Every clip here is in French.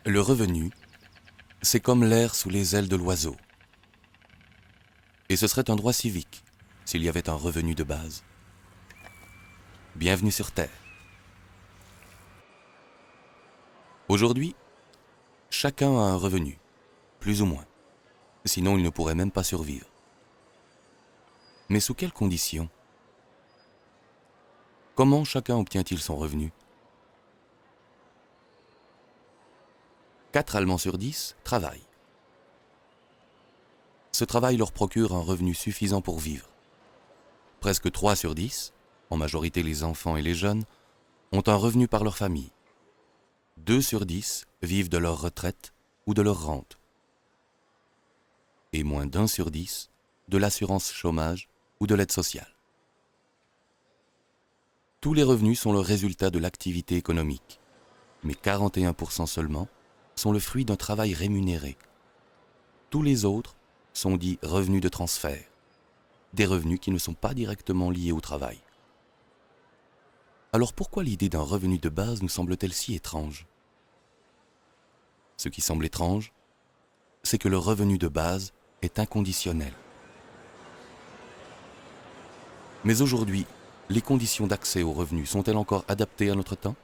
Le revenu, c'est comme l'air sous les ailes de l'oiseau. Et ce serait un droit civique s'il y avait un revenu de base. Bienvenue sur Terre. Aujourd'hui, chacun a un revenu, plus ou moins. Sinon, il ne pourrait même pas survivre. Mais sous quelles conditions? Comment chacun obtient-il son revenu? 4 Allemands sur 10 travaillent. Ce travail leur procure un revenu suffisant pour vivre. Presque 3 sur 10, en majorité les enfants et les jeunes, ont un revenu par leur famille. 2 sur 10 vivent de leur retraite ou de leur rente. Et moins d'1 sur 10 de l'assurance chômage ou de l'aide sociale. Tous les revenus sont le résultat de l'activité économique, mais 41% seulement sont le fruit d'un travail rémunéré. Tous les autres sont dits revenus de transfert, des revenus qui ne sont pas directement liés au travail. Alors pourquoi l'idée d'un revenu de base nous semble-t-elle si étrange? Ce qui semble étrange, c'est que le revenu de base est inconditionnel. Mais aujourd'hui, les conditions d'accès aux revenus sont-elles encore adaptées à notre temps?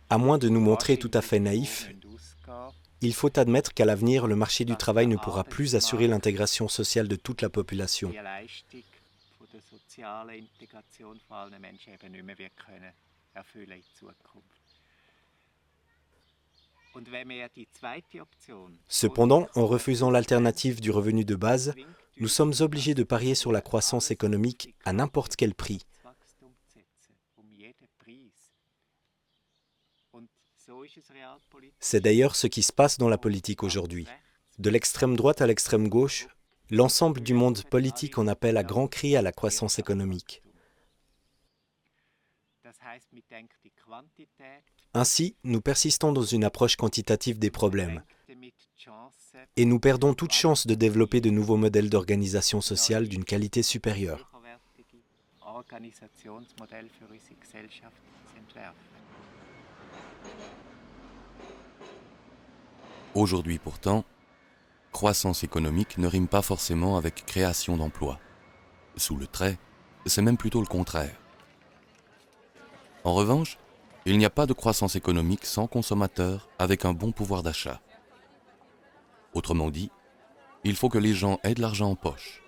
À moins de nous montrer tout à fait naïfs, il faut admettre qu'à l'avenir, le marché du travail ne pourra plus assurer l'intégration sociale de toute la population. Cependant, en refusant l'alternative du revenu de base, nous sommes obligés de parier sur la croissance économique à n'importe quel prix. C'est d'ailleurs ce qui se passe dans la politique aujourd'hui. De l'extrême droite à l'extrême gauche, l'ensemble du monde politique en appelle à grands cris à la croissance économique. Ainsi, nous persistons dans une approche quantitative des problèmes et nous perdons toute chance de développer de nouveaux modèles d'organisation sociale d'une qualité supérieure. Aujourd'hui pourtant, croissance économique ne rime pas forcément avec création d'emplois. Sous le trait, c'est même plutôt le contraire. En revanche, il n'y a pas de croissance économique sans consommateurs avec un bon pouvoir d'achat. Autrement dit, il faut que les gens aient de l'argent en poche.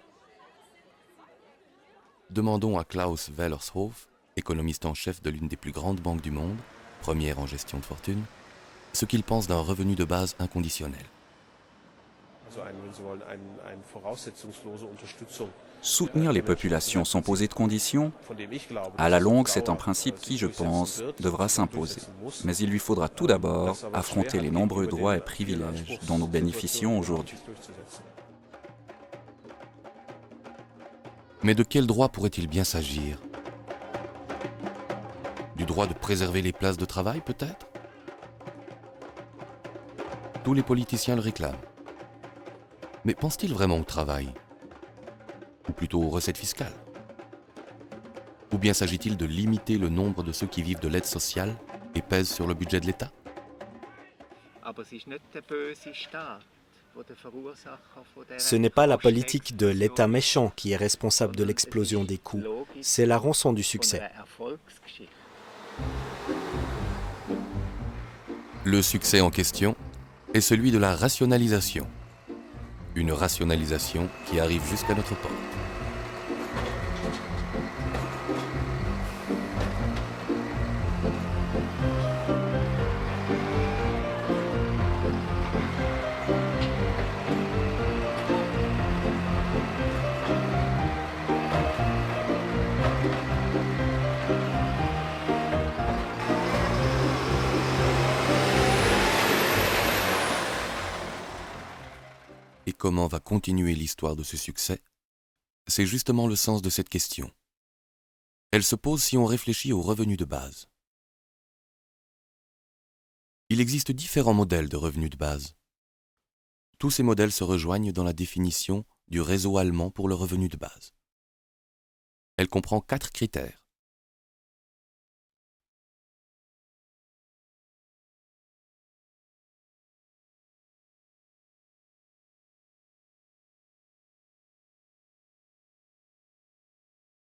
Demandons à Klaus Wellershof, économiste en chef de l'une des plus grandes banques du monde, première en gestion de fortune, ce qu'il pense d'un revenu de base inconditionnel. Soutenir les populations sans poser de conditions, à la longue, c'est un principe qui, je pense, devra s'imposer. Mais il lui faudra tout d'abord affronter les nombreux droits et privilèges dont nous bénéficions aujourd'hui. Mais de quel droit pourrait-il bien s'agir? Du droit de préserver les places de travail, peut-être? Tous les politiciens le réclament. Mais pense-t-il vraiment au travail? Ou plutôt aux recettes fiscales? Ou bien s'agit-il de limiter le nombre de ceux qui vivent de l'aide sociale et pèsent sur le budget de l'État? Ce n'est pas la politique de l'État méchant qui est responsable de l'explosion des coûts, c'est la rançon du succès. Le succès en question est celui de la rationalisation. Une rationalisation qui arrive jusqu'à notre porte. Et comment va continuer l'histoire de ce succès? C'est justement le sens de cette question. Elle se pose si on réfléchit aux revenus de base. Il existe différents modèles de revenus de base. Tous ces modèles se rejoignent dans la définition du réseau allemand pour le revenu de base. Elle comprend 4 critères.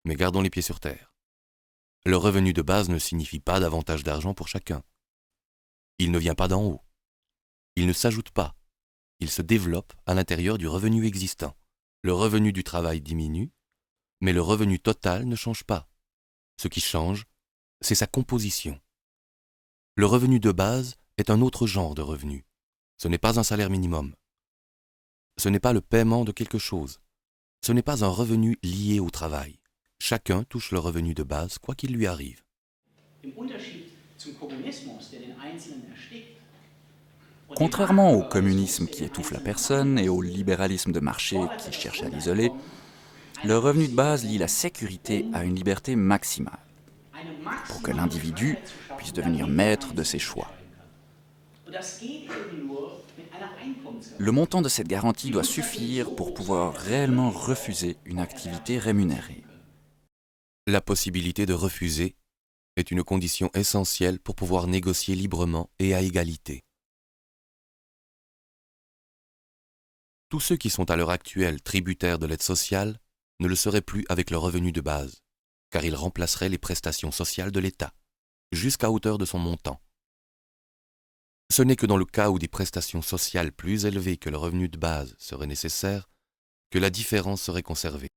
Mais gardons les pieds sur terre. Le revenu de base ne signifie pas davantage d'argent pour chacun. Il ne vient pas d'en haut. Il ne s'ajoute pas. Il se développe à l'intérieur du revenu existant. Le revenu du travail diminue, mais le revenu total ne change pas. Ce qui change, c'est sa composition. Le revenu de base est un autre genre de revenu. Ce n'est pas un salaire minimum. Ce n'est pas le paiement de quelque chose. Ce n'est pas un revenu lié au travail. Chacun touche le revenu de base, quoi qu'il lui arrive. Contrairement au communisme qui étouffe la personne et au libéralisme de marché qui cherche à l'isoler, le revenu de base lie la sécurité à une liberté maximale, pour que l'individu puisse devenir maître de ses choix. Le montant de cette garantie doit suffire pour pouvoir réellement refuser une activité rémunérée. La possibilité de refuser est une condition essentielle pour pouvoir négocier librement et à égalité. Tous ceux qui sont à l'heure actuelle tributaires de l'aide sociale ne le seraient plus avec le revenu de base, car ils remplaceraient les prestations sociales de l'État, jusqu'à hauteur de son montant. Ce n'est que dans le cas où des prestations sociales plus élevées que le revenu de base seraient nécessaires que la différence serait conservée.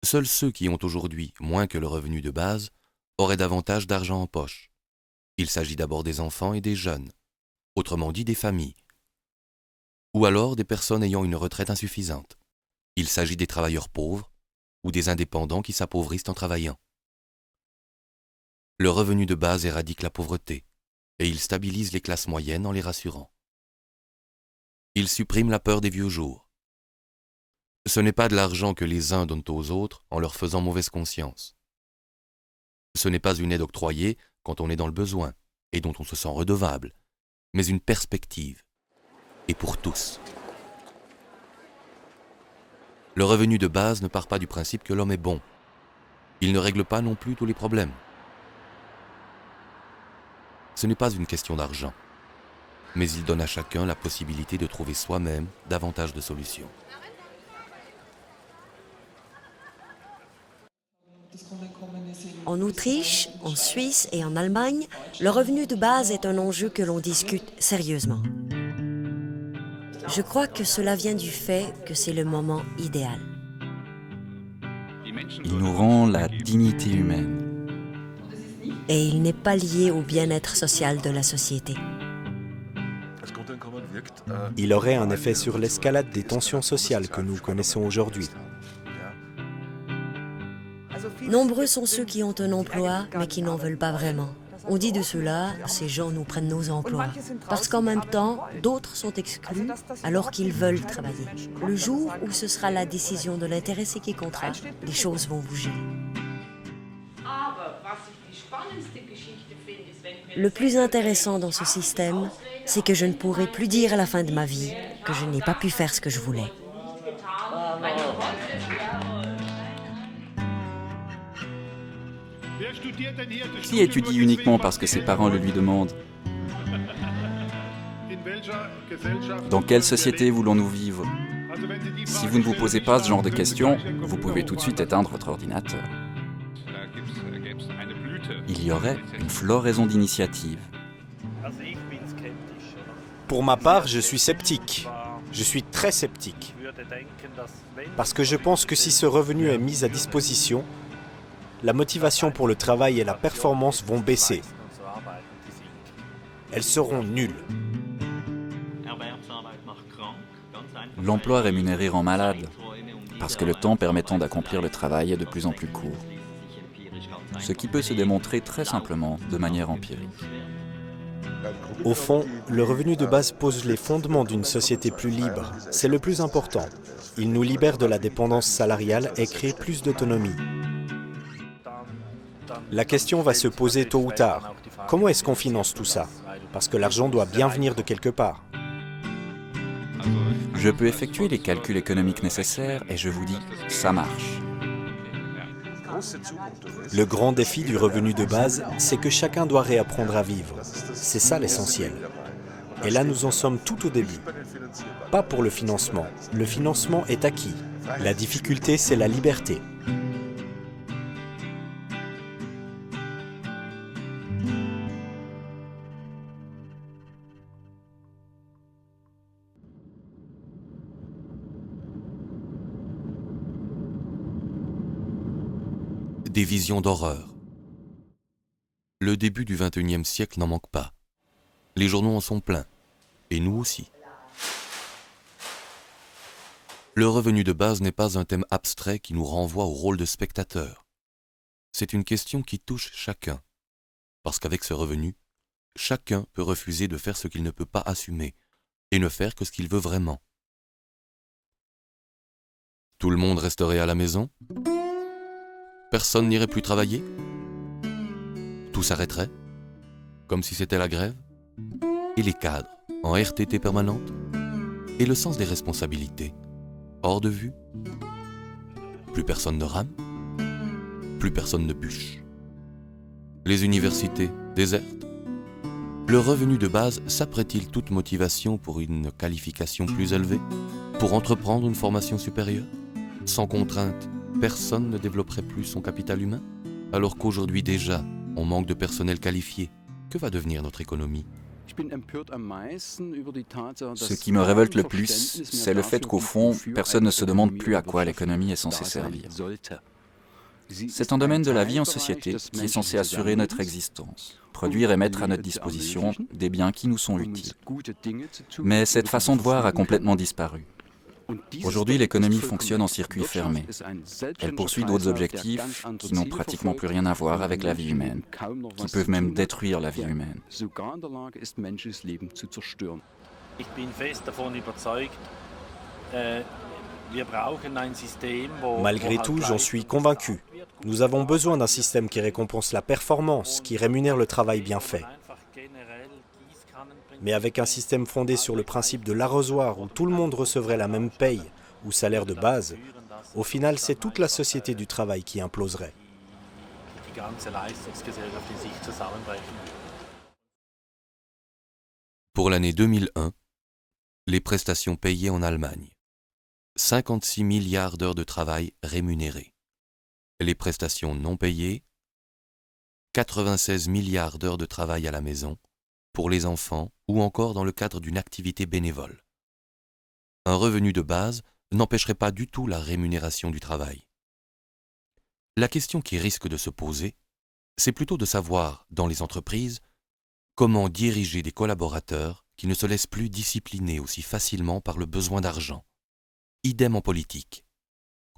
Seuls ceux qui ont aujourd'hui moins que le revenu de base auraient davantage d'argent en poche. Il s'agit d'abord des enfants et des jeunes, autrement dit des familles, ou alors des personnes ayant une retraite insuffisante. Il s'agit des travailleurs pauvres ou des indépendants qui s'appauvrissent en travaillant. Le revenu de base éradique la pauvreté et il stabilise les classes moyennes en les rassurant. Il supprime la peur des vieux jours. Ce n'est pas de l'argent que les uns donnent aux autres en leur faisant mauvaise conscience. Ce n'est pas une aide octroyée quand on est dans le besoin et dont on se sent redevable, mais une perspective, et pour tous. Le revenu de base ne part pas du principe que l'homme est bon. Il ne règle pas non plus tous les problèmes. Ce n'est pas une question d'argent, mais il donne à chacun la possibilité de trouver soi-même davantage de solutions. En Autriche, en Suisse et en Allemagne, le revenu de base est un enjeu que l'on discute sérieusement. Je crois que cela vient du fait que c'est le moment idéal. Il nous rend la dignité humaine. Et il n'est pas lié au bien-être social de la société. Il aurait un effet sur l'escalade des tensions sociales que nous connaissons aujourd'hui. Nombreux sont ceux qui ont un emploi, mais qui n'en veulent pas vraiment. On dit de cela, ces gens nous prennent nos emplois. Parce qu'en même temps, d'autres sont exclus alors qu'ils veulent travailler. Le jour où ce sera la décision de l'intéressé qui comptera, les choses vont bouger. Le plus intéressant dans ce système, c'est que je ne pourrai plus dire à la fin de ma vie que je n'ai pas pu faire ce que je voulais. Qui étudie uniquement parce que ses parents le lui demandent? Dans quelle société voulons-nous vivre? Si vous ne vous posez pas ce genre de questions, vous pouvez tout de suite éteindre votre ordinateur. Il y aurait une floraison d'initiatives. Pour ma part, je suis sceptique. Je suis très sceptique. Parce que je pense que si ce revenu est mis à disposition, la motivation pour le travail et la performance vont baisser. Elles seront nulles. L'emploi rémunéré rend malade, parce que le temps permettant d'accomplir le travail est de plus en plus court. Ce qui peut se démontrer très simplement de manière empirique. Au fond, le revenu de base pose les fondements d'une société plus libre. C'est le plus important. Il nous libère de la dépendance salariale et crée plus d'autonomie. La question va se poser tôt ou tard. Comment est-ce qu'on finance tout ça? Parce que l'argent doit bien venir de quelque part. Je peux effectuer les calculs économiques nécessaires et je vous dis, ça marche. Le grand défi du revenu de base, c'est que chacun doit réapprendre à vivre. C'est ça l'essentiel. Et là, nous en sommes tout au début. Pas pour le financement. Le financement est acquis. La difficulté, c'est la liberté. des visions d'horreur. Le début du XXIe siècle n'en manque pas. Les journaux en sont pleins, et nous aussi. Le revenu de base n'est pas un thème abstrait qui nous renvoie au rôle de spectateur. C'est une question qui touche chacun, parce qu'avec ce revenu, chacun peut refuser de faire ce qu'il ne peut pas assumer, et ne faire que ce qu'il veut vraiment. Tout le monde resterait à la maison? Personne n'irait plus travailler? Tout s'arrêterait? Comme si c'était la grève? Et les cadres, en RTT permanente? Et le sens des responsabilités, hors de vue? Plus personne ne rame? Plus personne ne bûche? Les universités désertes? Le revenu de base s'apprête-t-il toute motivation pour une qualification plus élevée? Pour entreprendre une formation supérieure? Sans contrainte, personne ne développerait plus son capital humain? Alors qu'aujourd'hui déjà, on manque de personnel qualifié, que va devenir notre économie? Ce qui me révolte le plus, c'est le fait qu'au fond, personne ne se demande plus à quoi l'économie est censée servir. C'est un domaine de la vie en société qui est censé assurer notre existence, produire et mettre à notre disposition des biens qui nous sont utiles. Mais cette façon de voir a complètement disparu. Aujourd'hui, l'économie fonctionne en circuit fermé. Elle poursuit d'autres objectifs qui n'ont pratiquement plus rien à voir avec la vie humaine, qui peuvent même détruire la vie humaine. Malgré tout, j'en suis convaincu. Nous avons besoin d'un système qui récompense la performance, qui rémunère le travail bien fait. Mais avec un système fondé sur le principe de l'arrosoir où tout le monde recevrait la même paye ou salaire de base, au final, c'est toute la société du travail qui imploserait. Pour l'année 2001, les prestations payées en Allemagne. 56 milliards d'heures de travail rémunérées. Les prestations non payées, 96 milliards d'heures de travail à la maison, pour les enfants ou encore dans le cadre d'une activité bénévole. Un revenu de base n'empêcherait pas du tout la rémunération du travail. La question qui risque de se poser, c'est plutôt de savoir, dans les entreprises, comment diriger des collaborateurs qui ne se laissent plus discipliner aussi facilement par le besoin d'argent. Idem en politique.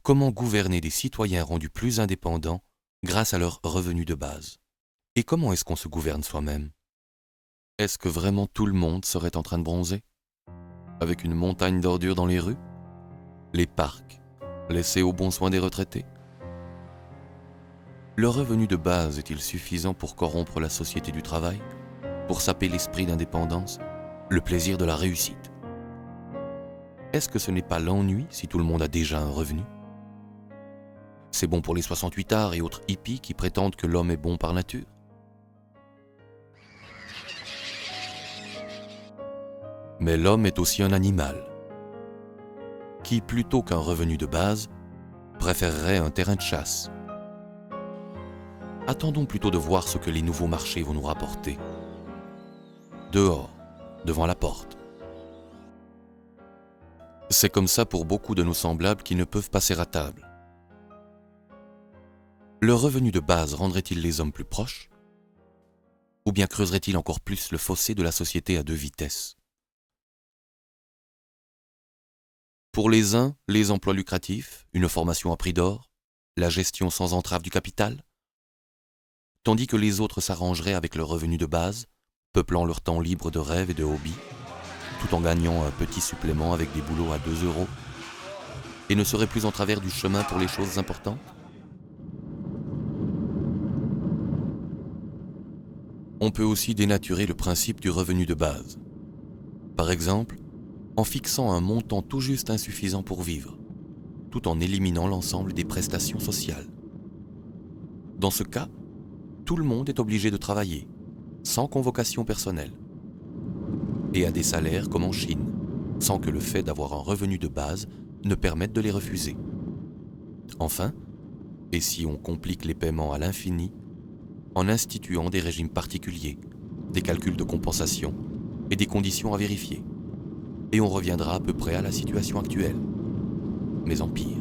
Comment gouverner des citoyens rendus plus indépendants grâce à leur revenu de base? Et comment est-ce qu'on se gouverne soi-même? Est-ce que vraiment tout le monde serait en train de bronzer? Avec une montagne d'ordures dans les rues? Les parcs, laissés au bon soin des retraités? Le revenu de base est-il suffisant pour corrompre la société du travail? Pour saper l'esprit d'indépendance? Le plaisir de la réussite? Est-ce que ce n'est pas l'ennui si tout le monde a déjà un revenu? C'est bon pour les 68ards et autres hippies qui prétendent que l'homme est bon par nature? Mais l'homme est aussi un animal, qui, plutôt qu'un revenu de base, préférerait un terrain de chasse. Attendons plutôt de voir ce que les nouveaux marchés vont nous rapporter. Dehors, devant la porte. C'est comme ça pour beaucoup de nos semblables qui ne peuvent passer à table. Le revenu de base rendrait-il les hommes plus proches? Ou bien creuserait-il encore plus le fossé de la société à deux vitesses? Pour les uns, les emplois lucratifs, une formation à prix d'or, la gestion sans entrave du capital, tandis que les autres s'arrangeraient avec leur revenu de base, peuplant leur temps libre de rêves et de hobbies, tout en gagnant un petit supplément avec des boulots à 2 €, et ne seraient plus en travers du chemin pour les choses importantes. On peut aussi dénaturer le principe du revenu de base. Par exemple, en fixant un montant tout juste insuffisant pour vivre, tout en éliminant l'ensemble des prestations sociales. Dans ce cas, tout le monde est obligé de travailler, sans convocation personnelle, et à des salaires comme en Chine, sans que le fait d'avoir un revenu de base ne permette de les refuser. Enfin, et si on complique les paiements à l'infini, en instituant des régimes particuliers, des calculs de compensation et des conditions à vérifier. Et on reviendra à peu près à la situation actuelle, mais en pire.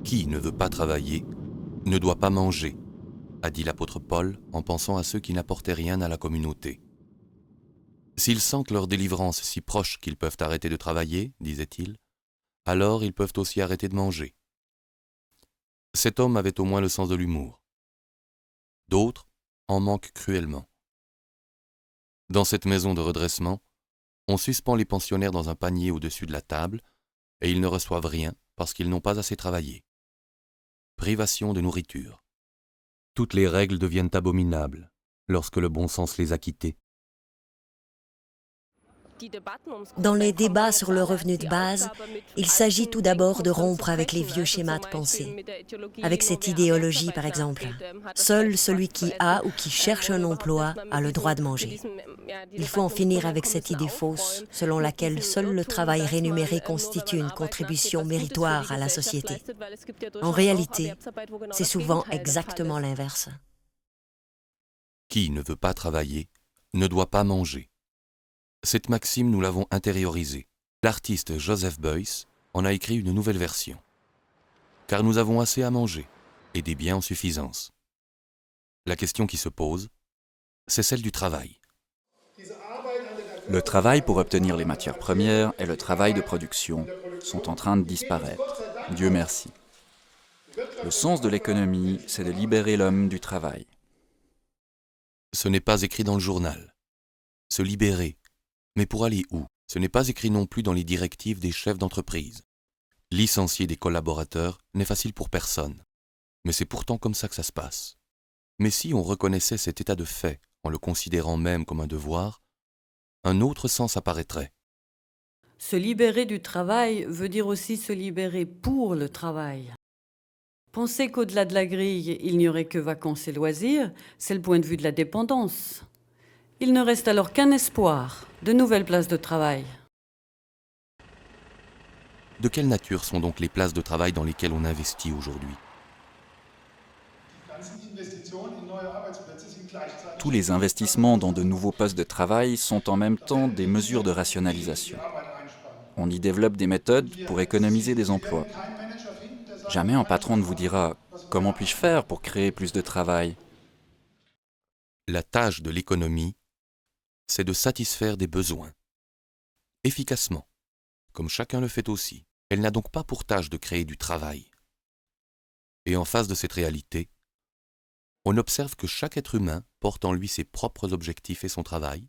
Qui ne veut pas travailler ne doit pas manger, a dit l'apôtre Paul en pensant à ceux qui n'apportaient rien à la communauté. S'ils sentent leur délivrance si proche qu'ils peuvent arrêter de travailler, disait-il, alors ils peuvent aussi arrêter de manger. Cet homme avait au moins le sens de l'humour. D'autres en manquent cruellement. Dans cette maison de redressement, on suspend les pensionnaires dans un panier au-dessus de la table et ils ne reçoivent rien parce qu'ils n'ont pas assez travaillé. Privation de nourriture. Toutes les règles deviennent abominables lorsque le bon sens les a quittées. Dans les débats sur le revenu de base, il s'agit tout d'abord de rompre avec les vieux schémas de pensée. Avec cette idéologie, par exemple, seul celui qui a ou qui cherche un emploi a le droit de manger. Il faut en finir avec cette idée fausse selon laquelle seul le travail rémunéré constitue une contribution méritoire à la société. En réalité, c'est souvent exactement l'inverse. Qui ne veut pas travailler ne doit pas manger. Cette maxime, nous l'avons intériorisée. L'artiste Joseph Beuys en a écrit une nouvelle version. Car nous avons assez à manger, et des biens en suffisance. La question qui se pose, c'est celle du travail. Le travail pour obtenir les matières premières et le travail de production sont en train de disparaître. Dieu merci. Le sens de l'économie, c'est de libérer l'homme du travail. Ce n'est pas écrit dans le journal. Se libérer. Mais pour aller où? Ce n'est pas écrit non plus dans les directives des chefs d'entreprise. Licencier des collaborateurs n'est facile pour personne. Mais c'est pourtant comme ça que ça se passe. Mais si on reconnaissait cet état de fait en le considérant même comme un devoir, un autre sens apparaîtrait. Se libérer du travail veut dire aussi se libérer pour le travail. Penser qu'au-delà de la grille, il n'y aurait que vacances et loisirs, c'est le point de vue de la dépendance. Il ne reste alors qu'un espoir, de nouvelles places de travail. De quelle nature sont donc les places de travail dans lesquelles on investit aujourd'hui? Tous les investissements dans de nouveaux postes de travail sont en même temps des mesures de rationalisation. On y développe des méthodes pour économiser des emplois. Jamais un patron ne vous dira « Comment puis-je faire pour créer plus de travail ?» La tâche de l'économie, c'est de satisfaire des besoins. Efficacement, comme chacun le fait aussi. Elle n'a donc pas pour tâche de créer du travail. Et en face de cette réalité, on observe que chaque être humain porte en lui ses propres objectifs et son travail,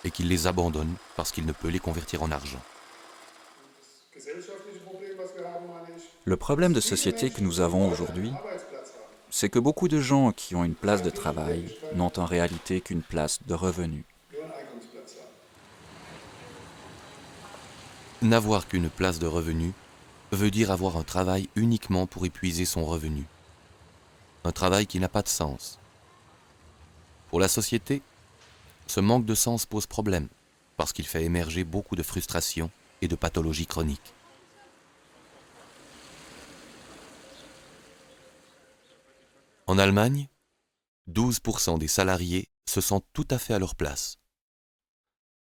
et qu'il les abandonne parce qu'il ne peut les convertir en argent. Le problème de société que nous avons aujourd'hui, c'est que beaucoup de gens qui ont une place de travail n'ont en réalité qu'une place de revenu. N'avoir qu'une place de revenu veut dire avoir un travail uniquement pour épuiser son revenu. Un travail qui n'a pas de sens. Pour la société, ce manque de sens pose problème parce qu'il fait émerger beaucoup de frustrations et de pathologies chroniques. En Allemagne, 12% des salariés se sentent tout à fait à leur place.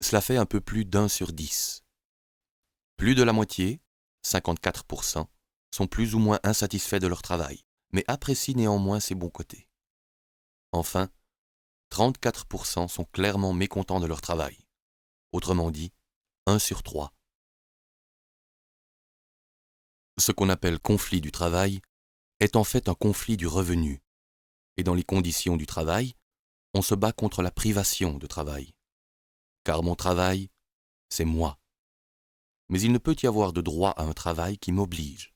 Cela fait un peu plus d'1 sur 10. Plus de la moitié, 54%, sont plus ou moins insatisfaits de leur travail, mais apprécient néanmoins ses bons côtés. Enfin, 34% sont clairement mécontents de leur travail. Autrement dit, 1 sur 3. Ce qu'on appelle conflit du travail est en fait un conflit du revenu. Et dans les conditions du travail, on se bat contre la privation de travail. Car mon travail, c'est moi. Mais il ne peut y avoir de droit à un travail qui m'oblige.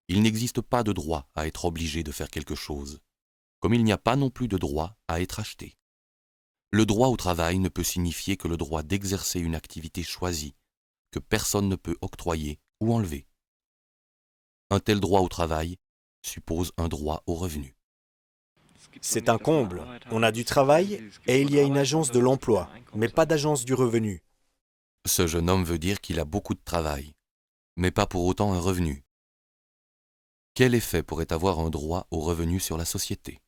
Il n'existe pas de droit à être obligé de faire quelque chose, comme il n'y a pas non plus de droit à être acheté. Le droit au travail ne peut signifier que le droit d'exercer une activité choisie, que personne ne peut octroyer ou enlever. Un tel droit au travail suppose un droit au revenu. C'est un comble. On a du travail et il y a une agence de l'emploi, mais pas d'agence du revenu. Ce jeune homme veut dire qu'il a beaucoup de travail, mais pas pour autant un revenu. Quel effet pourrait avoir un droit au revenu sur la société?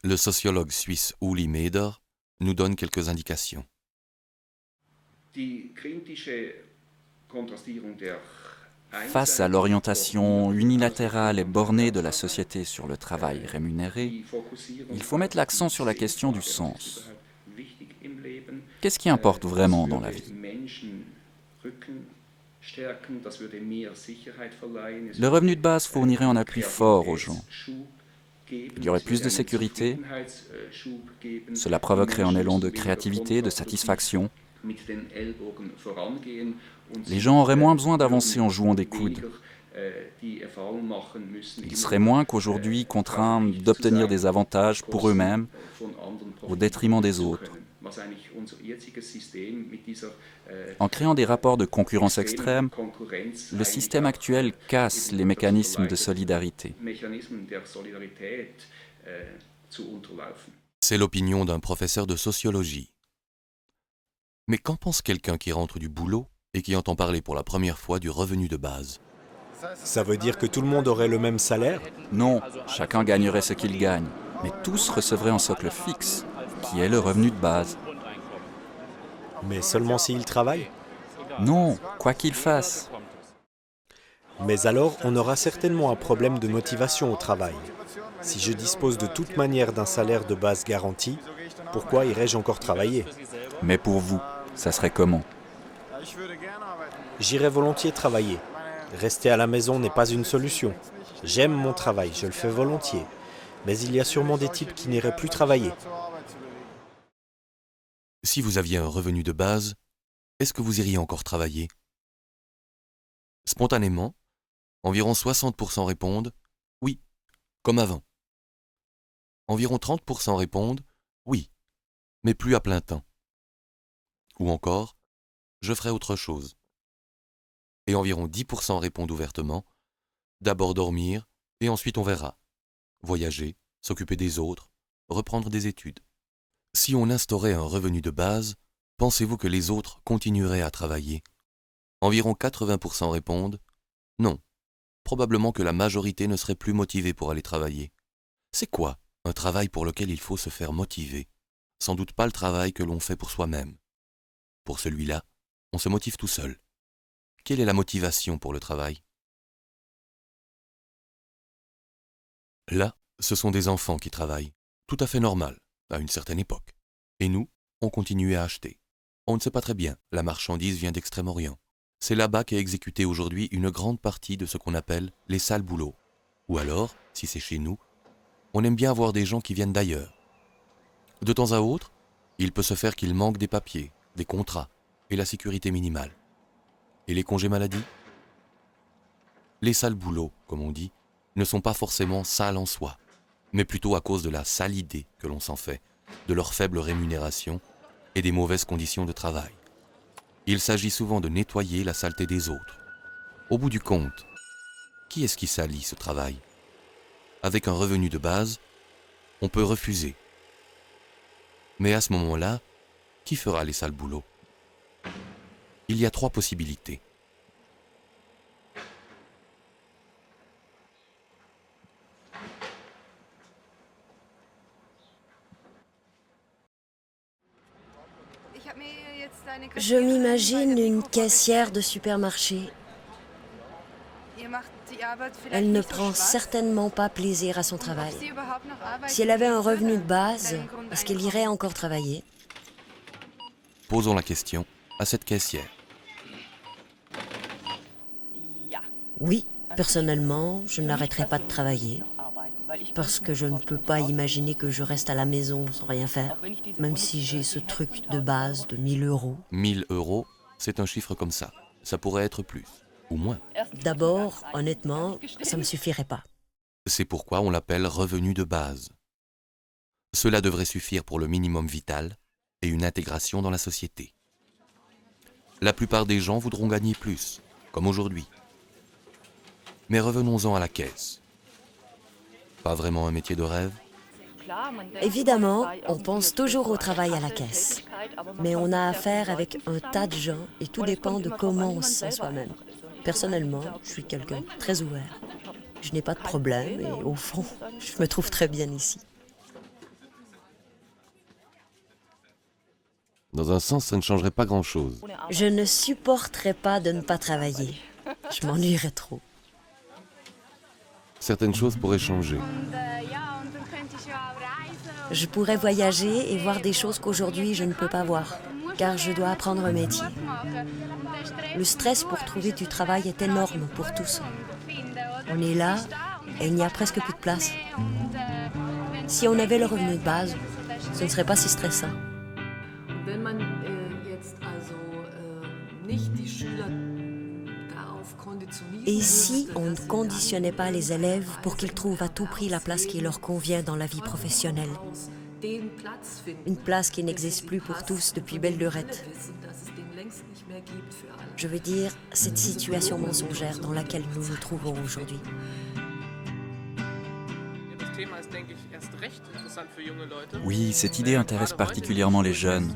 Le sociologue suisse Uli Meder nous donne quelques Face à l'orientation unilatérale et bornée de la société sur le travail rémunéré, il faut mettre l'accent sur la question du sens. Qu'est-ce qui importe vraiment dans la vie? Le revenu de base fournirait un appui fort aux gens. Il y aurait plus de sécurité, cela provoquerait un élan de créativité, de satisfaction. Les gens auraient moins besoin d'avancer en jouant des coudes. Ils seraient moins qu'aujourd'hui contraints d'obtenir des avantages pour eux-mêmes au détriment des autres. En créant des rapports de concurrence extrême, le système actuel casse les mécanismes de solidarité. C'est l'opinion d'un professeur de sociologie. Mais qu'en pense quelqu'un qui rentre du boulot et qui entend parler pour la première fois du revenu de base? Ça veut dire que tout le monde aurait le même salaire? Non, chacun gagnerait ce qu'il gagne, mais tous recevraient un socle fixe, qui est le revenu de base. Mais seulement s'ils travaillent? Non, quoi qu'il fasse. Mais alors, on aura certainement un problème de motivation au travail. Si je dispose de toute manière d'un salaire de base garanti, pourquoi irais-je encore travailler? Mais pour vous, ça serait comment? J'irais volontiers travailler. Rester à la maison n'est pas une solution. J'aime mon travail, je le fais volontiers. Mais il y a sûrement des types qui n'iraient plus travailler. Si vous aviez un revenu de base, est-ce que vous iriez encore travailler? Spontanément, environ 60% répondent « oui », comme avant. Environ 30% répondent « oui », mais plus à plein temps. Ou encore « je ferai autre chose ». Et environ 10% répondent ouvertement « d'abord dormir et ensuite on verra ». Voyager, s'occuper des autres, reprendre des études. Si on instaurait un revenu de base, pensez-vous que les autres continueraient à travailler? Environ 80% répondent « non ». Probablement que la majorité ne serait plus motivée pour aller travailler. C'est quoi un travail pour lequel il faut se faire motiver? Sans doute pas le travail que l'on fait pour soi-même. Pour celui-là, on se motive tout seul. Quelle est la motivation pour le travail? Là, ce sont des enfants qui travaillent, tout à fait normal, à une certaine époque. Et nous, on continue à acheter. On ne sait pas très bien, la marchandise vient d'Extrême-Orient. C'est là-bas qu'est exécutée aujourd'hui une grande partie de ce qu'on appelle les sales boulots. Ou alors, si c'est chez nous, on aime bien avoir des gens qui viennent d'ailleurs. De temps à autre, il peut se faire qu'il manque des papiers, des contrats et la sécurité minimale. Et les congés maladie? Les sales boulots, comme on dit, ne sont pas forcément sales en soi, mais plutôt à cause de la sale idée que l'on s'en fait, de leur faible rémunération et des mauvaises conditions de travail. Il s'agit souvent de nettoyer la saleté des autres. Au bout du compte, qui est-ce qui salit ce travail? Avec un revenu de base, on peut refuser. Mais à ce moment-là, qui fera les sales boulots? Il y a 3 possibilités. Je m'imagine une caissière de supermarché. Elle ne prend certainement pas plaisir à son travail. Si elle avait un revenu de base, est-ce qu'elle irait encore travailler? Posons la question à cette caissière. Oui, personnellement, je n'arrêterai pas de travailler. Parce que je ne peux pas imaginer que je reste à la maison sans rien faire, même si j'ai ce truc de base de 1000 euros. 1000 euros, c'est un chiffre comme ça. Ça pourrait être plus, ou moins. D'abord, honnêtement, ça ne me suffirait pas. C'est pourquoi on l'appelle revenu de base. Cela devrait suffire pour le minimum vital et une intégration dans la société. La plupart des gens voudront gagner plus, comme aujourd'hui. Mais revenons-en à la caisse. Pas vraiment un métier de rêve? Évidemment, on pense toujours au travail à la caisse. Mais on a affaire avec un tas de gens et tout dépend de comment on se sent soi-même. Personnellement, je suis quelqu'un de très ouvert. Je n'ai pas de problème et au fond, je me trouve très bien ici. Dans un sens, ça ne changerait pas grand-chose. Je ne supporterais pas de ne pas travailler. Je m'ennuierais trop. Certaines choses pourraient changer. Je pourrais voyager et voir des choses qu'aujourd'hui je ne peux pas voir, car je dois apprendre un métier. Le stress pour trouver du travail est énorme pour tous. On est là et il n'y a presque plus de place. Si on avait le revenu de base, ce ne serait pas si stressant. Et si on ne conditionnait pas les élèves pour qu'ils trouvent à tout prix la place qui leur convient dans la vie professionnelle? Une place qui n'existe plus pour tous depuis belle lurette. Je veux dire, cette situation mensongère dans laquelle nous nous trouvons aujourd'hui. Oui, cette idée intéresse particulièrement les jeunes,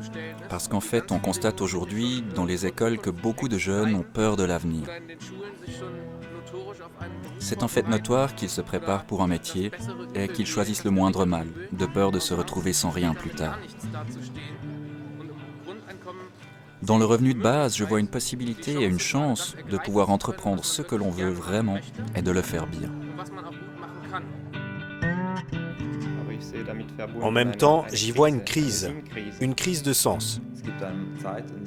parce qu'en fait, on constate aujourd'hui dans les écoles que beaucoup de jeunes ont peur de l'avenir. C'est en fait notoire qu'ils se préparent pour un métier et qu'ils choisissent le moindre mal, de peur de se retrouver sans rien plus tard. Dans le revenu de base, je vois une possibilité et une chance de pouvoir entreprendre ce que l'on veut vraiment et de le faire bien. En même temps, j'y vois une crise de sens.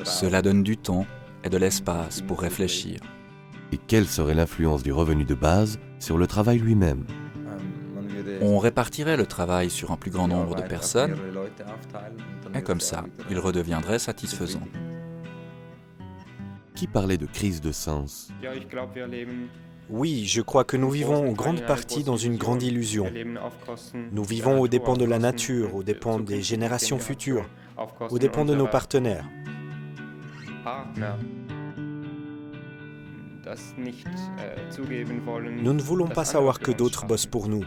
Cela donne du temps et de l'espace pour réfléchir. Et quelle serait l'influence du revenu de base sur le travail lui-même? On répartirait le travail sur un plus grand nombre de personnes et comme ça, il redeviendrait satisfaisant. Qui parlait de crise de sens? Oui, je crois que nous vivons en grande partie dans une grande illusion. Nous vivons aux dépens de la nature, aux dépens des générations futures, aux dépens de nos partenaires. Nous ne voulons pas savoir que d'autres bossent pour nous.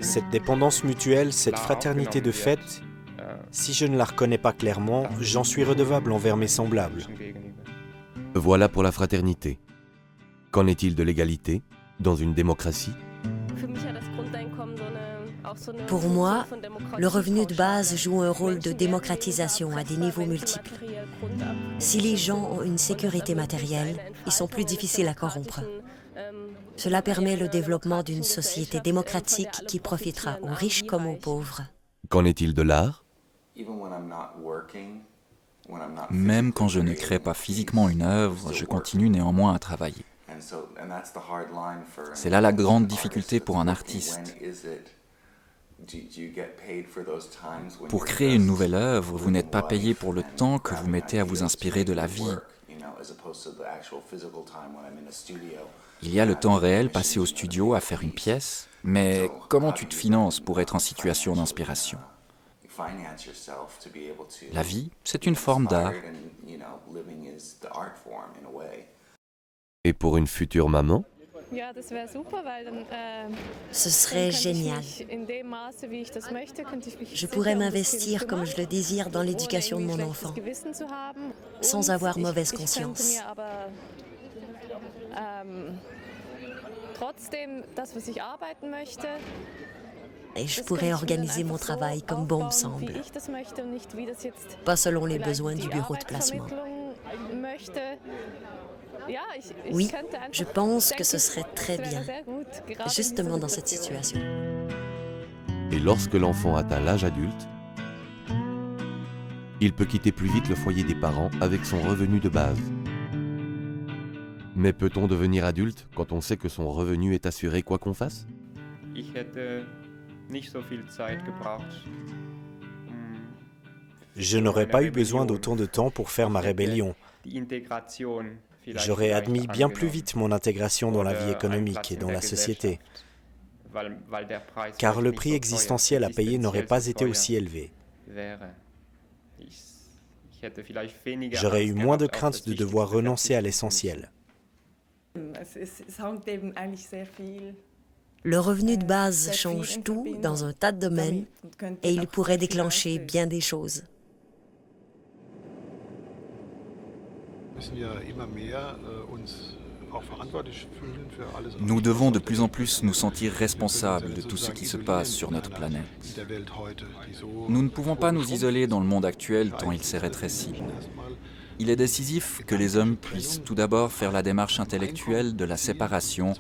Cette dépendance mutuelle, cette fraternité de fait, si je ne la reconnais pas clairement, j'en suis redevable envers mes semblables. Voilà pour la fraternité. Qu'en est-il de l'égalité dans une démocratie? Pour moi, le revenu de base joue un rôle de démocratisation à des niveaux multiples. Si les gens ont une sécurité matérielle, ils sont plus difficiles à corrompre. Cela permet le développement d'une société démocratique qui profitera aux riches comme aux pauvres. Qu'en est-il de l'art? Même quand je ne crée pas physiquement une œuvre, je continue néanmoins à travailler. C'est là la grande difficulté pour un artiste. Pour créer une nouvelle œuvre, vous n'êtes pas payé pour le temps que vous mettez à vous inspirer de la vie. Il y a le temps réel passé au studio à faire une pièce, mais comment tu te finances pour être en situation d'inspiration? La vie, c'est une forme d'art. Et pour une future maman? Ce serait génial. Je pourrais m'investir comme je le désire dans l'éducation de mon enfant, sans avoir mauvaise conscience. Et je pourrais organiser mon travail comme bon me semble, pas selon les besoins du bureau de placement. Oui, je pense que ce serait très bien, justement dans cette situation. Et lorsque l'enfant atteint l'âge adulte, il peut quitter plus vite le foyer des parents avec son revenu de base. Mais peut-on devenir adulte quand on sait que son revenu est assuré quoi qu'on fasse? Je n'aurais pas eu besoin d'autant de temps pour faire ma rébellion. J'aurais admis bien plus vite mon intégration dans la vie économique et dans la société, car le prix existentiel à payer n'aurait pas été aussi élevé. J'aurais eu moins de crainte de devoir renoncer à l'essentiel. Le revenu de base change tout dans un tas de domaines et il pourrait déclencher bien des choses. Nous devons de plus en plus nous sentir responsables de tout ce qui se passe sur notre planète. Nous ne pouvons pas nous isoler dans le monde actuel tant il s'est rétréci. Il est décisif que les hommes puissent tout d'abord faire la démarche intellectuelle de la séparation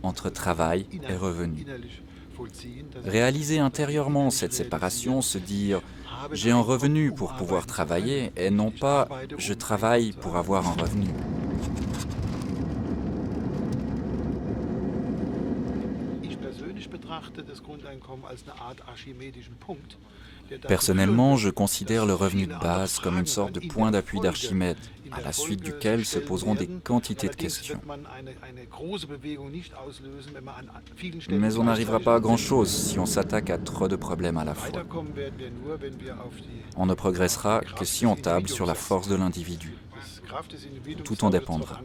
entre travail et revenu. Réaliser intérieurement cette séparation, se dire « j'ai un revenu pour pouvoir travailler » et non pas « je travaille pour avoir un revenu ». Personnellement, je considère le revenu de base comme une sorte de point d'appui d'Archimède, à la suite duquel se poseront des quantités de questions. Mais on n'arrivera pas à grand-chose si on s'attaque à trop de problèmes à la fois. On ne progressera que si on table sur la force de l'individu. Tout en dépendra.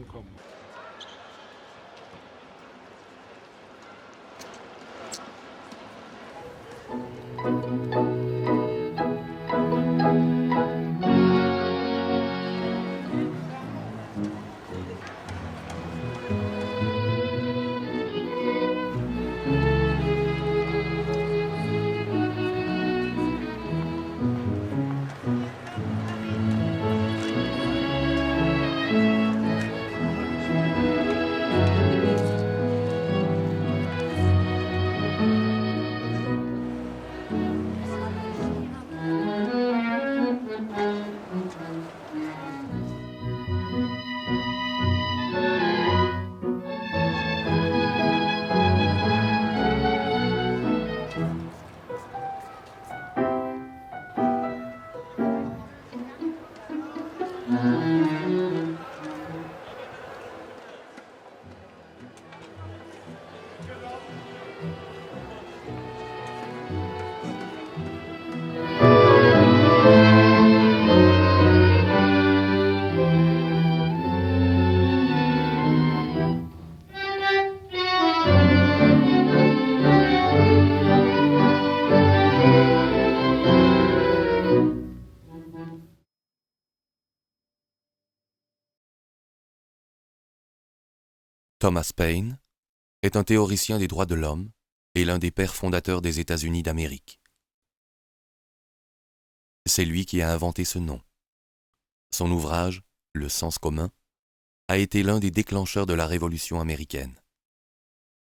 Thomas Paine est un théoricien des droits de l'homme et l'un des pères fondateurs des États-Unis d'Amérique. C'est lui qui a inventé ce nom. Son ouvrage, Le sens commun, a été l'un des déclencheurs de la Révolution américaine.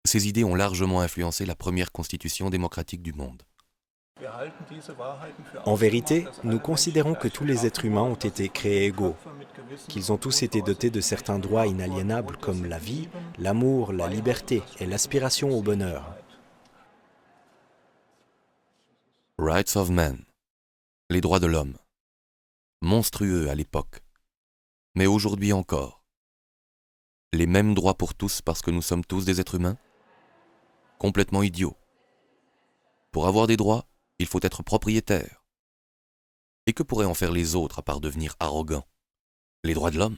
Ses idées ont largement influencé la première constitution démocratique du monde. En vérité, nous considérons que tous les êtres humains ont été créés égaux, qu'ils ont tous été dotés de certains droits inaliénables comme la vie, l'amour, la liberté et l'aspiration au bonheur. Rights of Man, les droits de l'homme. Monstrueux à l'époque, mais aujourd'hui encore. Les mêmes droits pour tous parce que nous sommes tous des êtres humains? Complètement idiot. Pour avoir des droits, il faut être propriétaire. Et que pourraient en faire les autres à part devenir arrogants? Les droits de l'homme?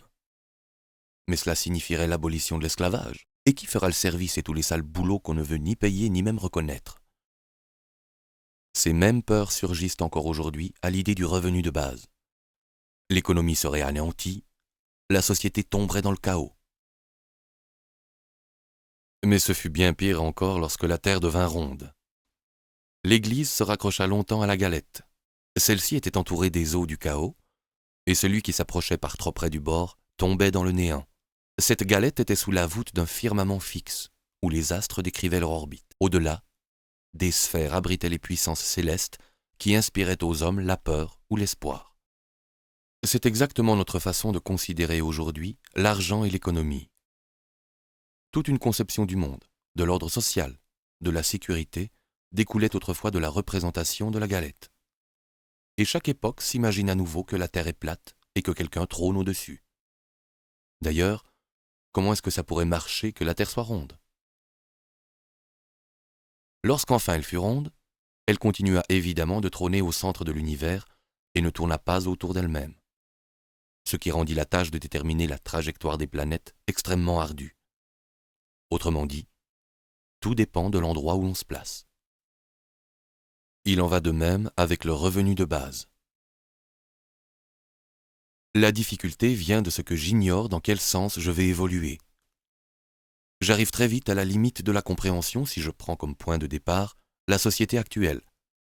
Mais cela signifierait l'abolition de l'esclavage. Et qui fera le service et tous les sales boulots qu'on ne veut ni payer ni même reconnaître? Ces mêmes peurs surgissent encore aujourd'hui à l'idée du revenu de base. L'économie serait anéantie, la société tomberait dans le chaos. Mais ce fut bien pire encore lorsque la terre devint ronde. L'Église se raccrocha longtemps à la galette. Celle-ci était entourée des eaux du chaos, et celui qui s'approchait par trop près du bord tombait dans le néant. Cette galette était sous la voûte d'un firmament fixe, où les astres décrivaient leur orbite. Au-delà, des sphères abritaient les puissances célestes qui inspiraient aux hommes la peur ou l'espoir. C'est exactement notre façon de considérer aujourd'hui l'argent et l'économie. Toute une conception du monde, de l'ordre social, de la sécurité, découlait autrefois de la représentation de la galette. Et chaque époque s'imagine à nouveau que la terre est plate et que quelqu'un trône au-dessus. D'ailleurs, comment est-ce que ça pourrait marcher que la terre soit ronde? Lorsqu'enfin elle fut ronde, elle continua évidemment de trôner au centre de l'univers et ne tourna pas autour d'elle-même, ce qui rendit la tâche de déterminer la trajectoire des planètes extrêmement ardue. Autrement dit, tout dépend de l'endroit où l'on se place. Il en va de même avec le revenu de base. La difficulté vient de ce que j'ignore dans quel sens je vais évoluer. J'arrive très vite à la limite de la compréhension si je prends comme point de départ la société actuelle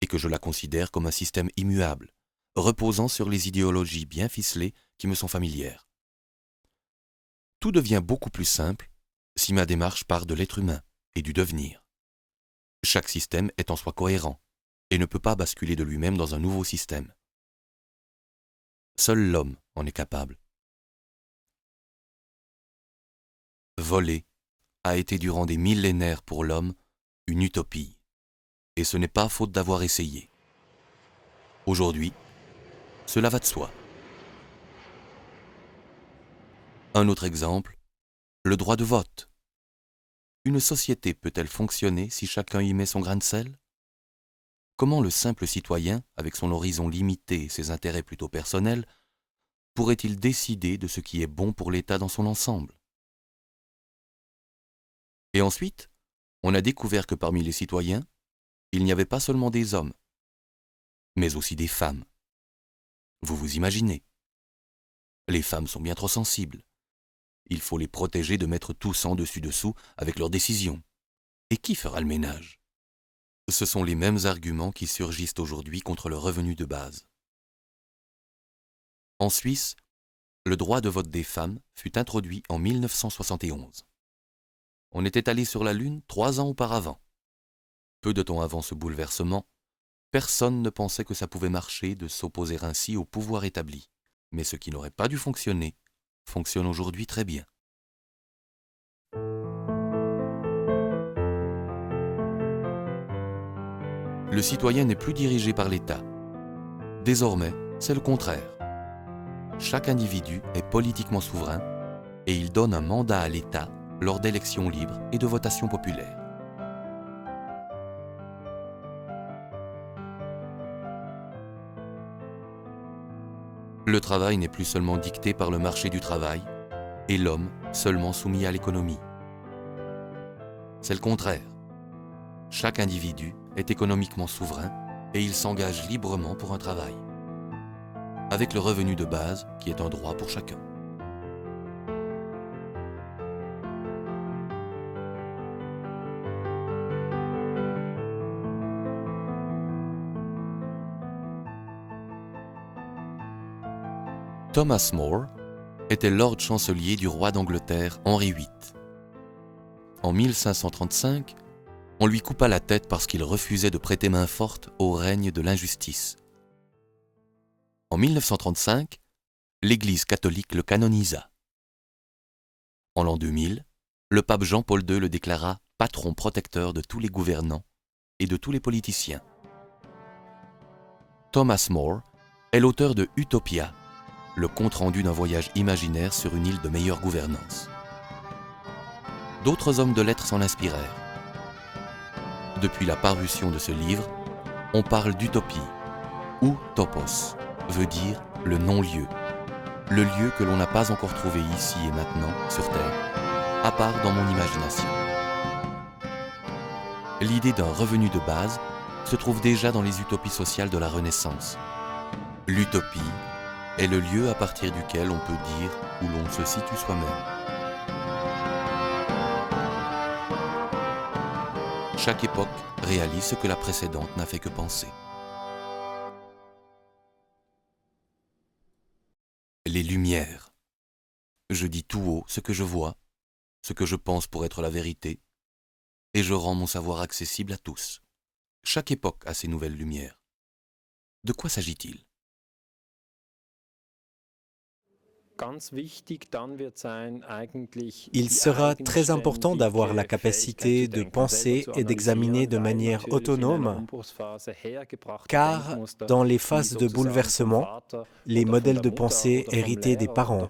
et que je la considère comme un système immuable, reposant sur les idéologies bien ficelées qui me sont familières. Tout devient beaucoup plus simple si ma démarche part de l'être humain et du devenir. Chaque système est en soi cohérent et ne peut pas basculer de lui-même dans un nouveau système. Seul l'homme en est capable. Voler a été durant des millénaires pour l'homme une utopie, et ce n'est pas faute d'avoir essayé. Aujourd'hui, cela va de soi. Un autre exemple, le droit de vote. Une société peut-elle fonctionner si chacun y met son grain de sel ? Comment le simple citoyen, avec son horizon limité et ses intérêts plutôt personnels, pourrait-il décider de ce qui est bon pour l'État dans son ensemble ? Et ensuite, on a découvert que parmi les citoyens, il n'y avait pas seulement des hommes, mais aussi des femmes. Vous vous imaginez ? Les femmes sont bien trop sensibles. Il faut les protéger de mettre tout en dessus-dessous avec leurs décisions. Et qui fera le ménage ? Ce sont les mêmes arguments qui surgissent aujourd'hui contre le revenu de base. En Suisse, le droit de vote des femmes fut introduit en 1971. On était allé sur la Lune 3 ans auparavant. Peu de temps avant ce bouleversement, personne ne pensait que ça pouvait marcher de s'opposer ainsi au pouvoir établi. Mais ce qui n'aurait pas dû fonctionner, fonctionne aujourd'hui très bien. Le citoyen n'est plus dirigé par l'État. Désormais, c'est le contraire. Chaque individu est politiquement souverain et il donne un mandat à l'État lors d'élections libres et de votations populaires. Le travail n'est plus seulement dicté par le marché du travail et l'homme seulement soumis à l'économie. C'est le contraire. Chaque individu est économiquement souverain et il s'engage librement pour un travail, avec le revenu de base qui est un droit pour chacun. Thomas More était Lord chancelier du roi d'Angleterre Henri VIII. En 1535, on lui coupa la tête parce qu'il refusait de prêter main forte au règne de l'injustice. En 1935, l'Église catholique le canonisa. En l'an 2000, le pape Jean-Paul II le déclara patron protecteur de tous les gouvernants et de tous les politiciens. Thomas More est l'auteur de Utopia, le compte-rendu d'un voyage imaginaire sur une île de meilleure gouvernance. D'autres hommes de lettres s'en inspirèrent. Depuis la parution de ce livre, on parle d'utopie, ou topos, veut dire le non-lieu, le lieu que l'on n'a pas encore trouvé ici et maintenant sur Terre, à part dans mon imagination. L'idée d'un revenu de base se trouve déjà dans les utopies sociales de la Renaissance. L'utopie est le lieu à partir duquel on peut dire où l'on se situe soi-même. Chaque époque réalise ce que la précédente n'a fait que penser. Les Lumières. Je dis tout haut ce que je vois, ce que je pense pour être la vérité, et je rends mon savoir accessible à tous. Chaque époque a ses nouvelles lumières. De quoi s'agit-il ? Il sera très important d'avoir la capacité de penser et d'examiner de manière autonome, car dans les phases de bouleversement, les modèles de pensée hérités des parents,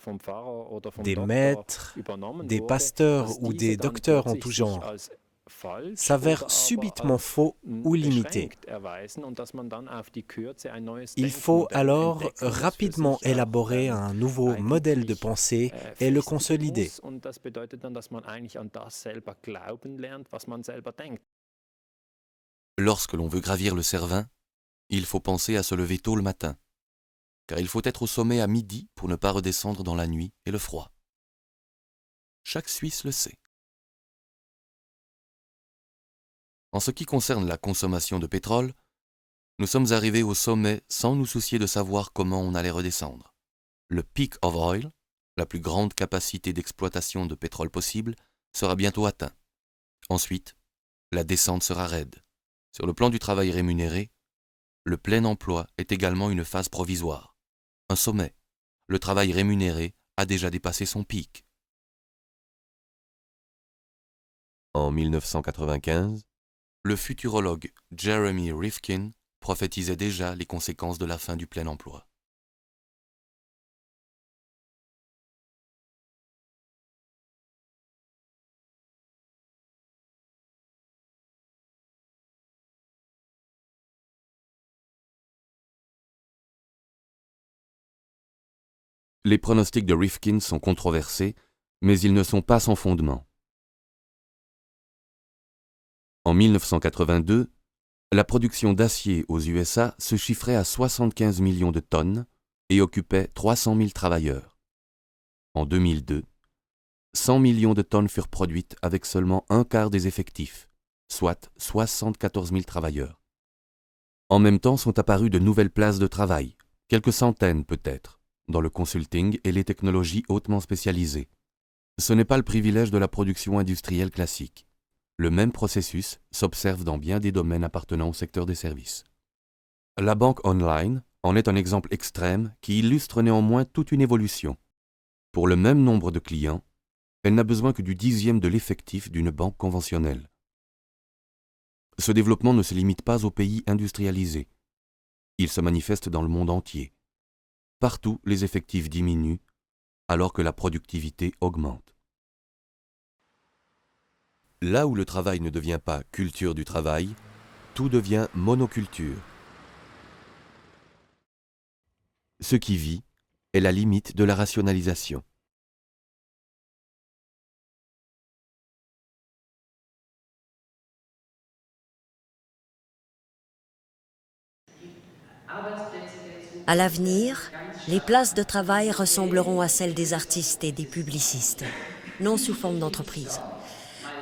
des maîtres, des pasteurs ou des docteurs en tout genre, s'avèrent subitement faux ou limités. Il faut alors rapidement élaborer un nouveau modèle de pensée et le consolider. Lorsque l'on veut gravir le Cervin, il faut penser à se lever tôt le matin, car il faut être au sommet à midi pour ne pas redescendre dans la nuit et le froid. Chaque Suisse le sait. En ce qui concerne la consommation de pétrole, Nous sommes arrivés au sommet sans nous soucier de savoir comment on allait redescendre. Le peak of oil, la plus grande capacité d'exploitation de pétrole possible, sera bientôt atteint. Ensuite, la descente sera raide. Sur le plan du travail rémunéré, le plein emploi est également une phase provisoire. Un sommet. Le travail rémunéré a déjà dépassé son pic. En 1995, le futurologue Jeremy Rifkin prophétisait déjà les conséquences de la fin du plein emploi. Les pronostics de Rifkin sont controversés, mais ils ne sont pas sans fondement. En 1982, la production d'acier aux USA se chiffrait à 75 millions de tonnes et occupait 300 000 travailleurs. En 2002, 100 millions de tonnes furent produites avec seulement un quart des effectifs, soit 74 000 travailleurs. En même temps sont apparues de nouvelles places de travail, quelques centaines peut-être, dans le consulting et les technologies hautement spécialisées. Ce n'est pas le privilège de la production industrielle classique. Le même processus s'observe dans bien des domaines appartenant au secteur des services. La banque online en est un exemple extrême qui illustre néanmoins toute une évolution. Pour le même nombre de clients, elle n'a besoin que du 10e de l'effectif d'une banque conventionnelle. Ce développement ne se limite pas aux pays industrialisés. Il se manifeste dans le monde entier. Partout, les effectifs diminuent, alors que la productivité augmente. Là où le travail ne devient pas culture du travail, tout devient monoculture. Ce qui vit est la limite de la rationalisation. À l'avenir, les places de travail ressembleront à celles des artistes et des publicistes, non sous forme d'entreprise.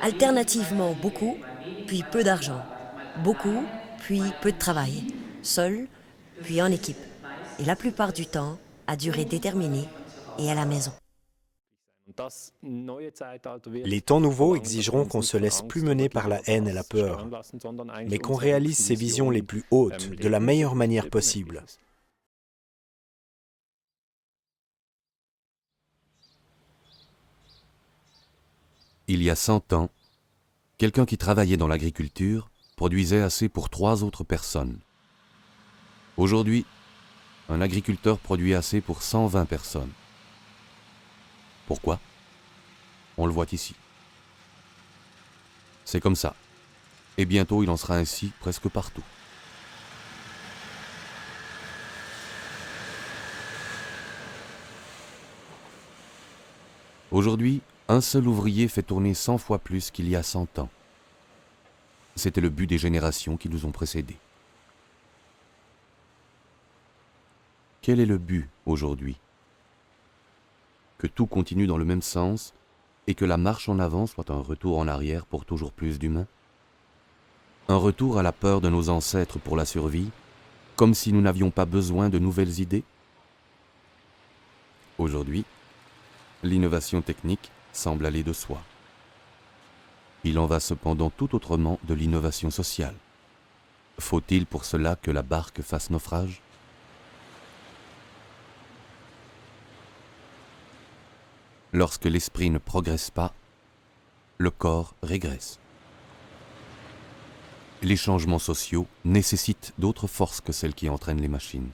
Alternativement, beaucoup, puis peu d'argent. Beaucoup, puis peu de travail. Seul, puis en équipe. Et la plupart du temps, à durée déterminée et à la maison. Les temps nouveaux exigeront qu'on se laisse plus mener par la haine et la peur, mais qu'on réalise ses visions les plus hautes de la meilleure manière possible. Il y a 100 ans, quelqu'un qui travaillait dans l'agriculture produisait assez pour 3 autres personnes. Aujourd'hui, un agriculteur produit assez pour 120 personnes. Pourquoi? On le voit ici. C'est comme ça. Et bientôt il en sera ainsi presque partout. Aujourd'hui, un seul ouvrier fait tourner 100 fois plus qu'il y a 100 ans. C'était le but des générations qui nous ont précédés. Quel est le but aujourd'hui? Que tout continue dans le même sens et que la marche en avant soit un retour en arrière pour toujours plus d'humains? Un retour à la peur de nos ancêtres pour la survie, comme si nous n'avions pas besoin de nouvelles idées? Aujourd'hui, l'innovation technique semble aller de soi. Il en va cependant tout autrement de l'innovation sociale. Faut-il pour cela que la barque fasse naufrage? Lorsque l'esprit ne progresse pas, le corps régresse. Les changements sociaux nécessitent d'autres forces que celles qui entraînent les machines.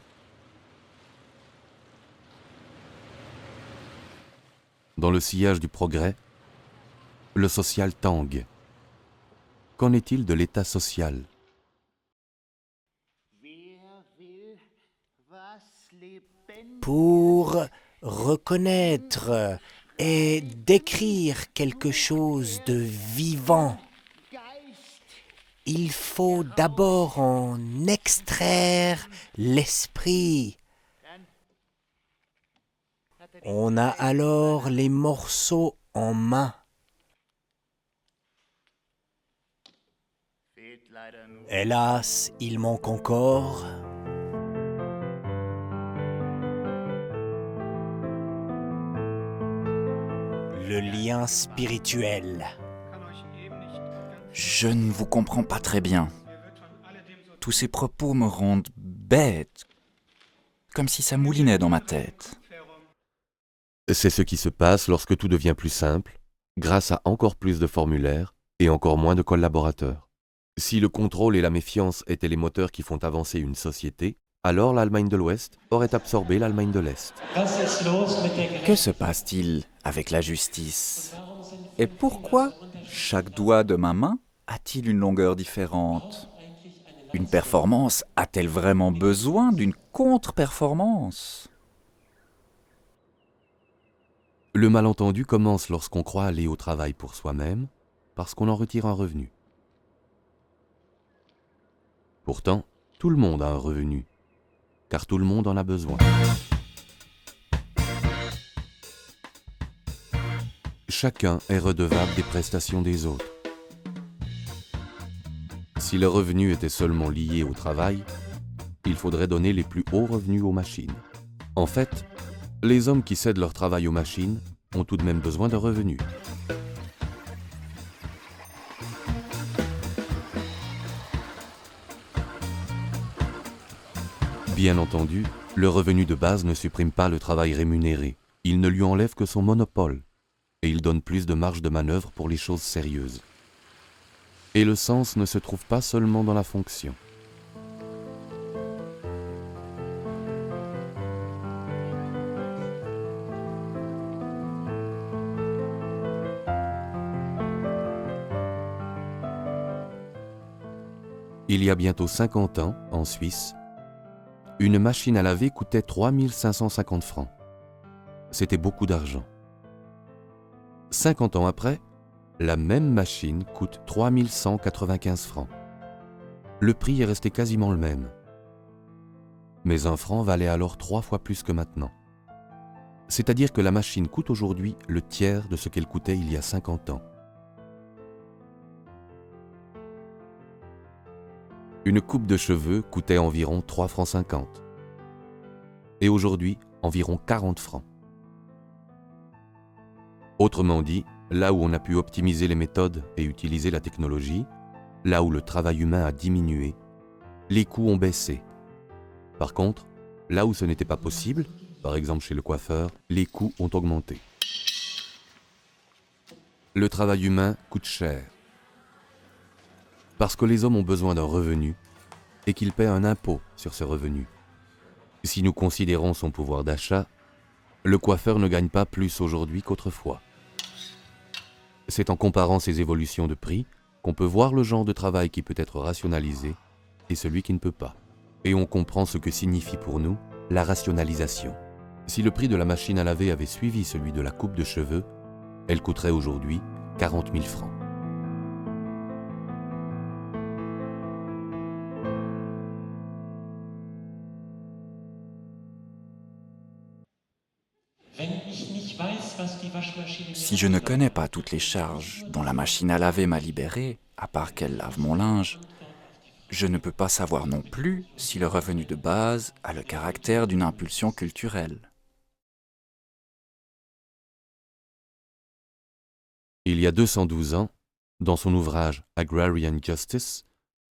Dans le sillage du progrès, le social tangue. Qu'en est-il de l'état social? Pour reconnaître et décrire quelque chose de vivant, il faut d'abord en extraire l'esprit. On a alors les morceaux en main. Hélas, il manque encore le lien spirituel. Je ne vous comprends pas très bien. Tous ces propos me rendent bête, comme si ça moulinait dans ma tête. C'est ce qui se passe lorsque tout devient plus simple, grâce à encore plus de formulaires et encore moins de collaborateurs. Si le contrôle et la méfiance étaient les moteurs qui font avancer une société, alors l'Allemagne de l'Ouest aurait absorbé l'Allemagne de l'Est. Que se passe-t-il avec la justice? Et pourquoi chaque doigt de ma main a-t-il une longueur différente? Une performance a-t-elle vraiment besoin d'une contre-performance? Le malentendu commence lorsqu'on croit aller au travail pour soi-même, parce qu'on en retire un revenu. Pourtant, tout le monde a un revenu, car tout le monde en a besoin. Chacun est redevable des prestations des autres. Si le revenu était seulement lié au travail, il faudrait donner les plus hauts revenus aux machines. En fait, les hommes qui cèdent leur travail aux machines ont tout de même besoin de revenus. Bien entendu, le revenu de base ne supprime pas le travail rémunéré. Il ne lui enlève que son monopole et il donne plus de marge de manœuvre pour les choses sérieuses. Et le sens ne se trouve pas seulement dans la fonction. Il y a bientôt 50 ans, en Suisse, une machine à laver coûtait 3 550 francs. C'était beaucoup d'argent. 50 ans après, la même machine coûte 3 195 francs. Le prix est resté quasiment le même. Mais un franc valait alors 3 fois plus que maintenant. C'est-à-dire que la machine coûte aujourd'hui le tiers de ce qu'elle coûtait il y a 50 ans. Une coupe de cheveux coûtait environ 3 francs 50. Et aujourd'hui, environ 40 francs. Autrement dit, là où on a pu optimiser les méthodes et utiliser la technologie, là où le travail humain a diminué, les coûts ont baissé. Par contre, là où ce n'était pas possible, par exemple chez le coiffeur, les coûts ont augmenté. Le travail humain coûte cher. Parce que les hommes ont besoin d'un revenu et qu'ils paient un impôt sur ce revenu. Si nous considérons son pouvoir d'achat, le coiffeur ne gagne pas plus aujourd'hui qu'autrefois. C'est en comparant ces évolutions de prix qu'on peut voir le genre de travail qui peut être rationalisé et celui qui ne peut pas. Et on comprend ce que signifie pour nous la rationalisation. Si le prix de la machine à laver avait suivi celui de la coupe de cheveux, elle coûterait aujourd'hui 40 000 francs. Si je ne connais pas toutes les charges dont la machine à laver m'a libéré, à part qu'elle lave mon linge, je ne peux pas savoir non plus si le revenu de base a le caractère d'une impulsion culturelle. Il y a 212 ans, dans son ouvrage Agrarian Justice,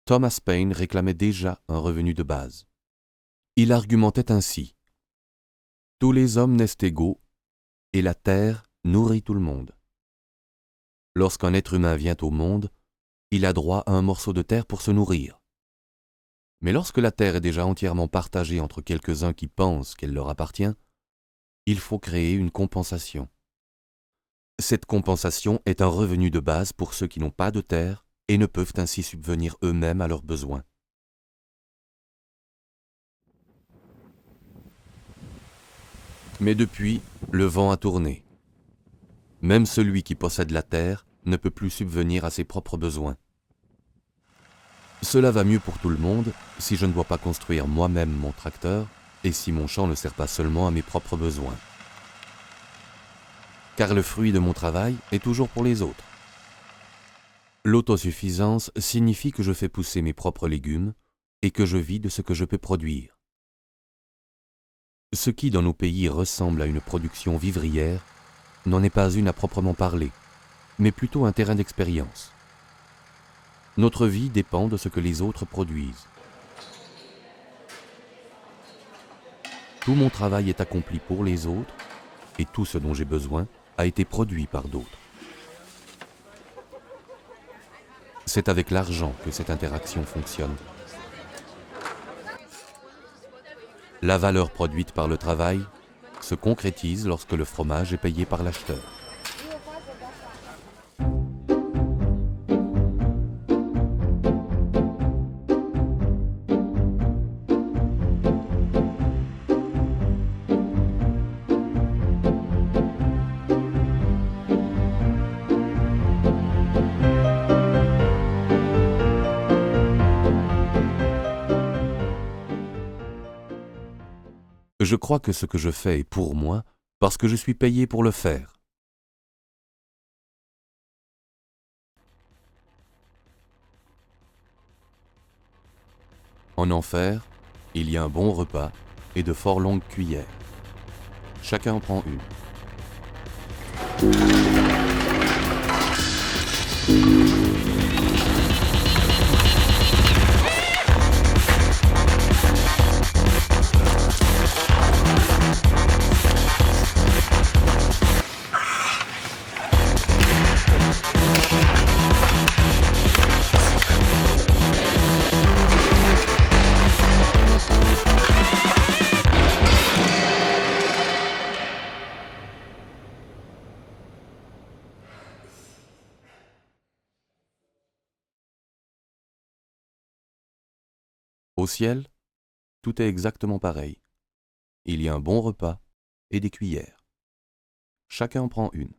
Thomas Paine réclamait déjà un revenu de base. Il argumentait ainsi: « Tous les hommes naissent égaux et la terre nourrit tout le monde. Lorsqu'un être humain vient au monde, il a droit à un morceau de terre pour se nourrir. Mais lorsque la terre est déjà entièrement partagée entre quelques-uns qui pensent qu'elle leur appartient, il faut créer une compensation. Cette compensation est un revenu de base pour ceux qui n'ont pas de terre et ne peuvent ainsi subvenir eux-mêmes à leurs besoins. » Mais depuis, le vent a tourné. Même celui qui possède la terre ne peut plus subvenir à ses propres besoins. Cela va mieux pour tout le monde si je ne dois pas construire moi-même mon tracteur et si mon champ ne sert pas seulement à mes propres besoins. Car le fruit de mon travail est toujours pour les autres. L'autosuffisance signifie que je fais pousser mes propres légumes et que je vis de ce que je peux produire. Ce qui, dans nos pays, ressemble à une production vivrière, n'en est pas une à proprement parler, mais plutôt un terrain d'expérience. Notre vie dépend de ce que les autres produisent. Tout mon travail est accompli pour les autres et tout ce dont j'ai besoin a été produit par d'autres. C'est avec l'argent que cette interaction fonctionne. La valeur produite par le travail se concrétise lorsque le fromage est payé par l'acheteur. Je crois que ce que je fais est pour moi parce que je suis payé pour le faire. En enfer, il y a un bon repas et de fort longues cuillères. Chacun en prend une. Au ciel, tout est exactement pareil. Il y a un bon repas et des cuillères. Chacun en prend une.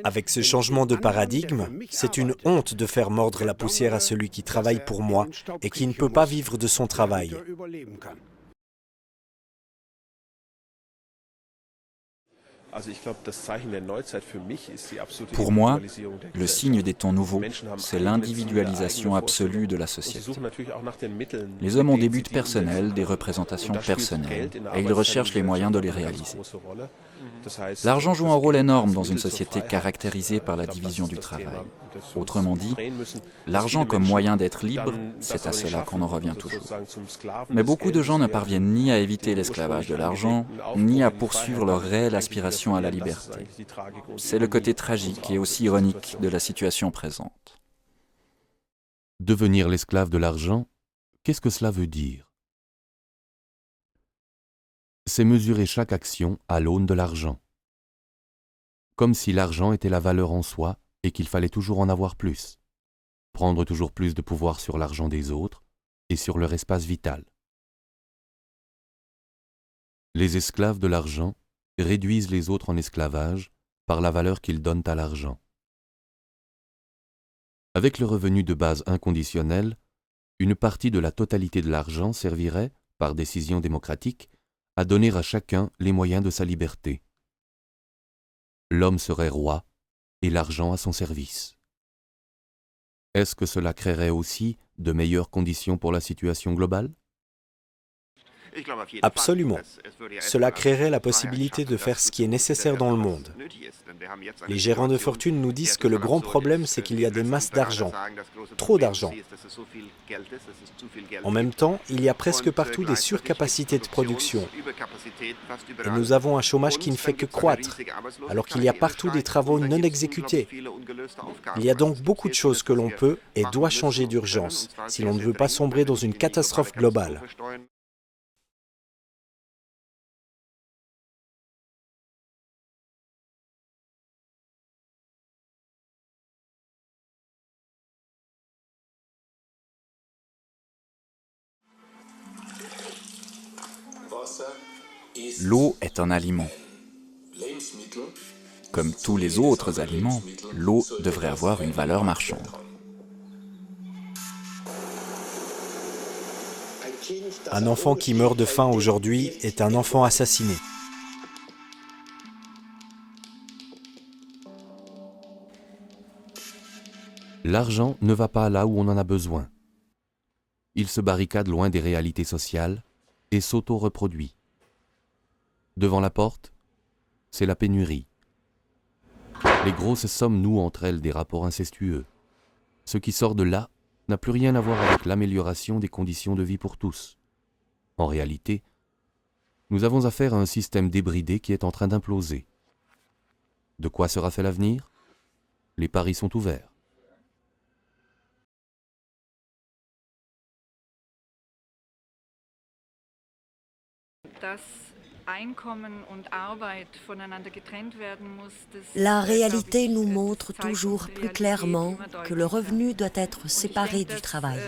Avec ce changement de paradigme, c'est une honte de faire mordre la poussière à celui qui travaille pour moi et qui ne peut pas vivre de son travail. Pour moi, le signe des temps nouveaux, c'est l'individualisation absolue de la société. Les hommes ont des buts personnels, des représentations personnelles, et ils recherchent les moyens de les réaliser. L'argent joue un rôle énorme dans une société caractérisée par la division du travail. Autrement dit, l'argent comme moyen d'être libre, c'est à cela qu'on en revient toujours. Mais beaucoup de gens ne parviennent ni à éviter l'esclavage de l'argent, ni à poursuivre leur réelle aspiration à la liberté. C'est le côté tragique et aussi ironique de la situation présente. Devenir l'esclave de l'argent, qu'est-ce que cela veut dire? C'est mesurer chaque action à l'aune de l'argent. Comme si l'argent était la valeur en soi et qu'il fallait toujours en avoir plus. Prendre toujours plus de pouvoir sur l'argent des autres et sur leur espace vital. Les esclaves de l'argent réduisent les autres en esclavage par la valeur qu'ils donnent à l'argent. Avec le revenu de base inconditionnel, une partie de la totalité de l'argent servirait, par décision démocratique, à donner à chacun les moyens de sa liberté. L'homme serait roi et l'argent à son service. Est-ce que cela créerait aussi de meilleures conditions pour la situation globale? Absolument. Cela créerait la possibilité de faire ce qui est nécessaire dans le monde. Les gérants de fortune nous disent que le grand problème, c'est qu'il y a des masses d'argent, trop d'argent. En même temps, il y a presque partout des surcapacités de production. Et nous avons un chômage qui ne fait que croître, alors qu'il y a partout des travaux non exécutés. Il y a donc beaucoup de choses que l'on peut et doit changer d'urgence, si l'on ne veut pas sombrer dans une catastrophe globale. L'eau est un aliment. Comme tous les autres aliments, l'eau devrait avoir une valeur marchande. Un enfant qui meurt de faim aujourd'hui est un enfant assassiné. L'argent ne va pas là où on en a besoin. Il se barricade loin des réalités sociales et s'auto-reproduit. Devant la porte, c'est la pénurie. Les grosses sommes nouent entre elles des rapports incestueux. Ce qui sort de là n'a plus rien à voir avec l'amélioration des conditions de vie pour tous. En réalité, nous avons affaire à un système débridé qui est en train d'imploser. De quoi sera fait l'avenir? Les paris sont ouverts. La réalité nous montre toujours plus clairement que le revenu doit être séparé du travail.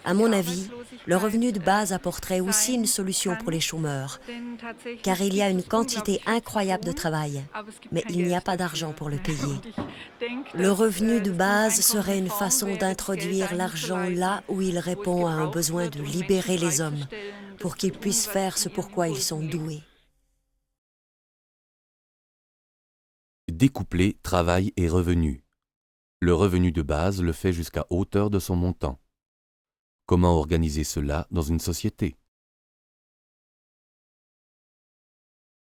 À mon avis, le revenu de base apporterait aussi une solution pour les chômeurs, car il y a une quantité incroyable de travail, mais il n'y a pas d'argent pour le payer. Le revenu de base serait une façon d'introduire l'argent là où il répond à un besoin de libérer les hommes, pour qu'ils puissent faire ce pour quoi ils sont doués. Découpler travail et revenu. Le revenu de base le fait jusqu'à hauteur de son montant. Comment organiser cela dans une société?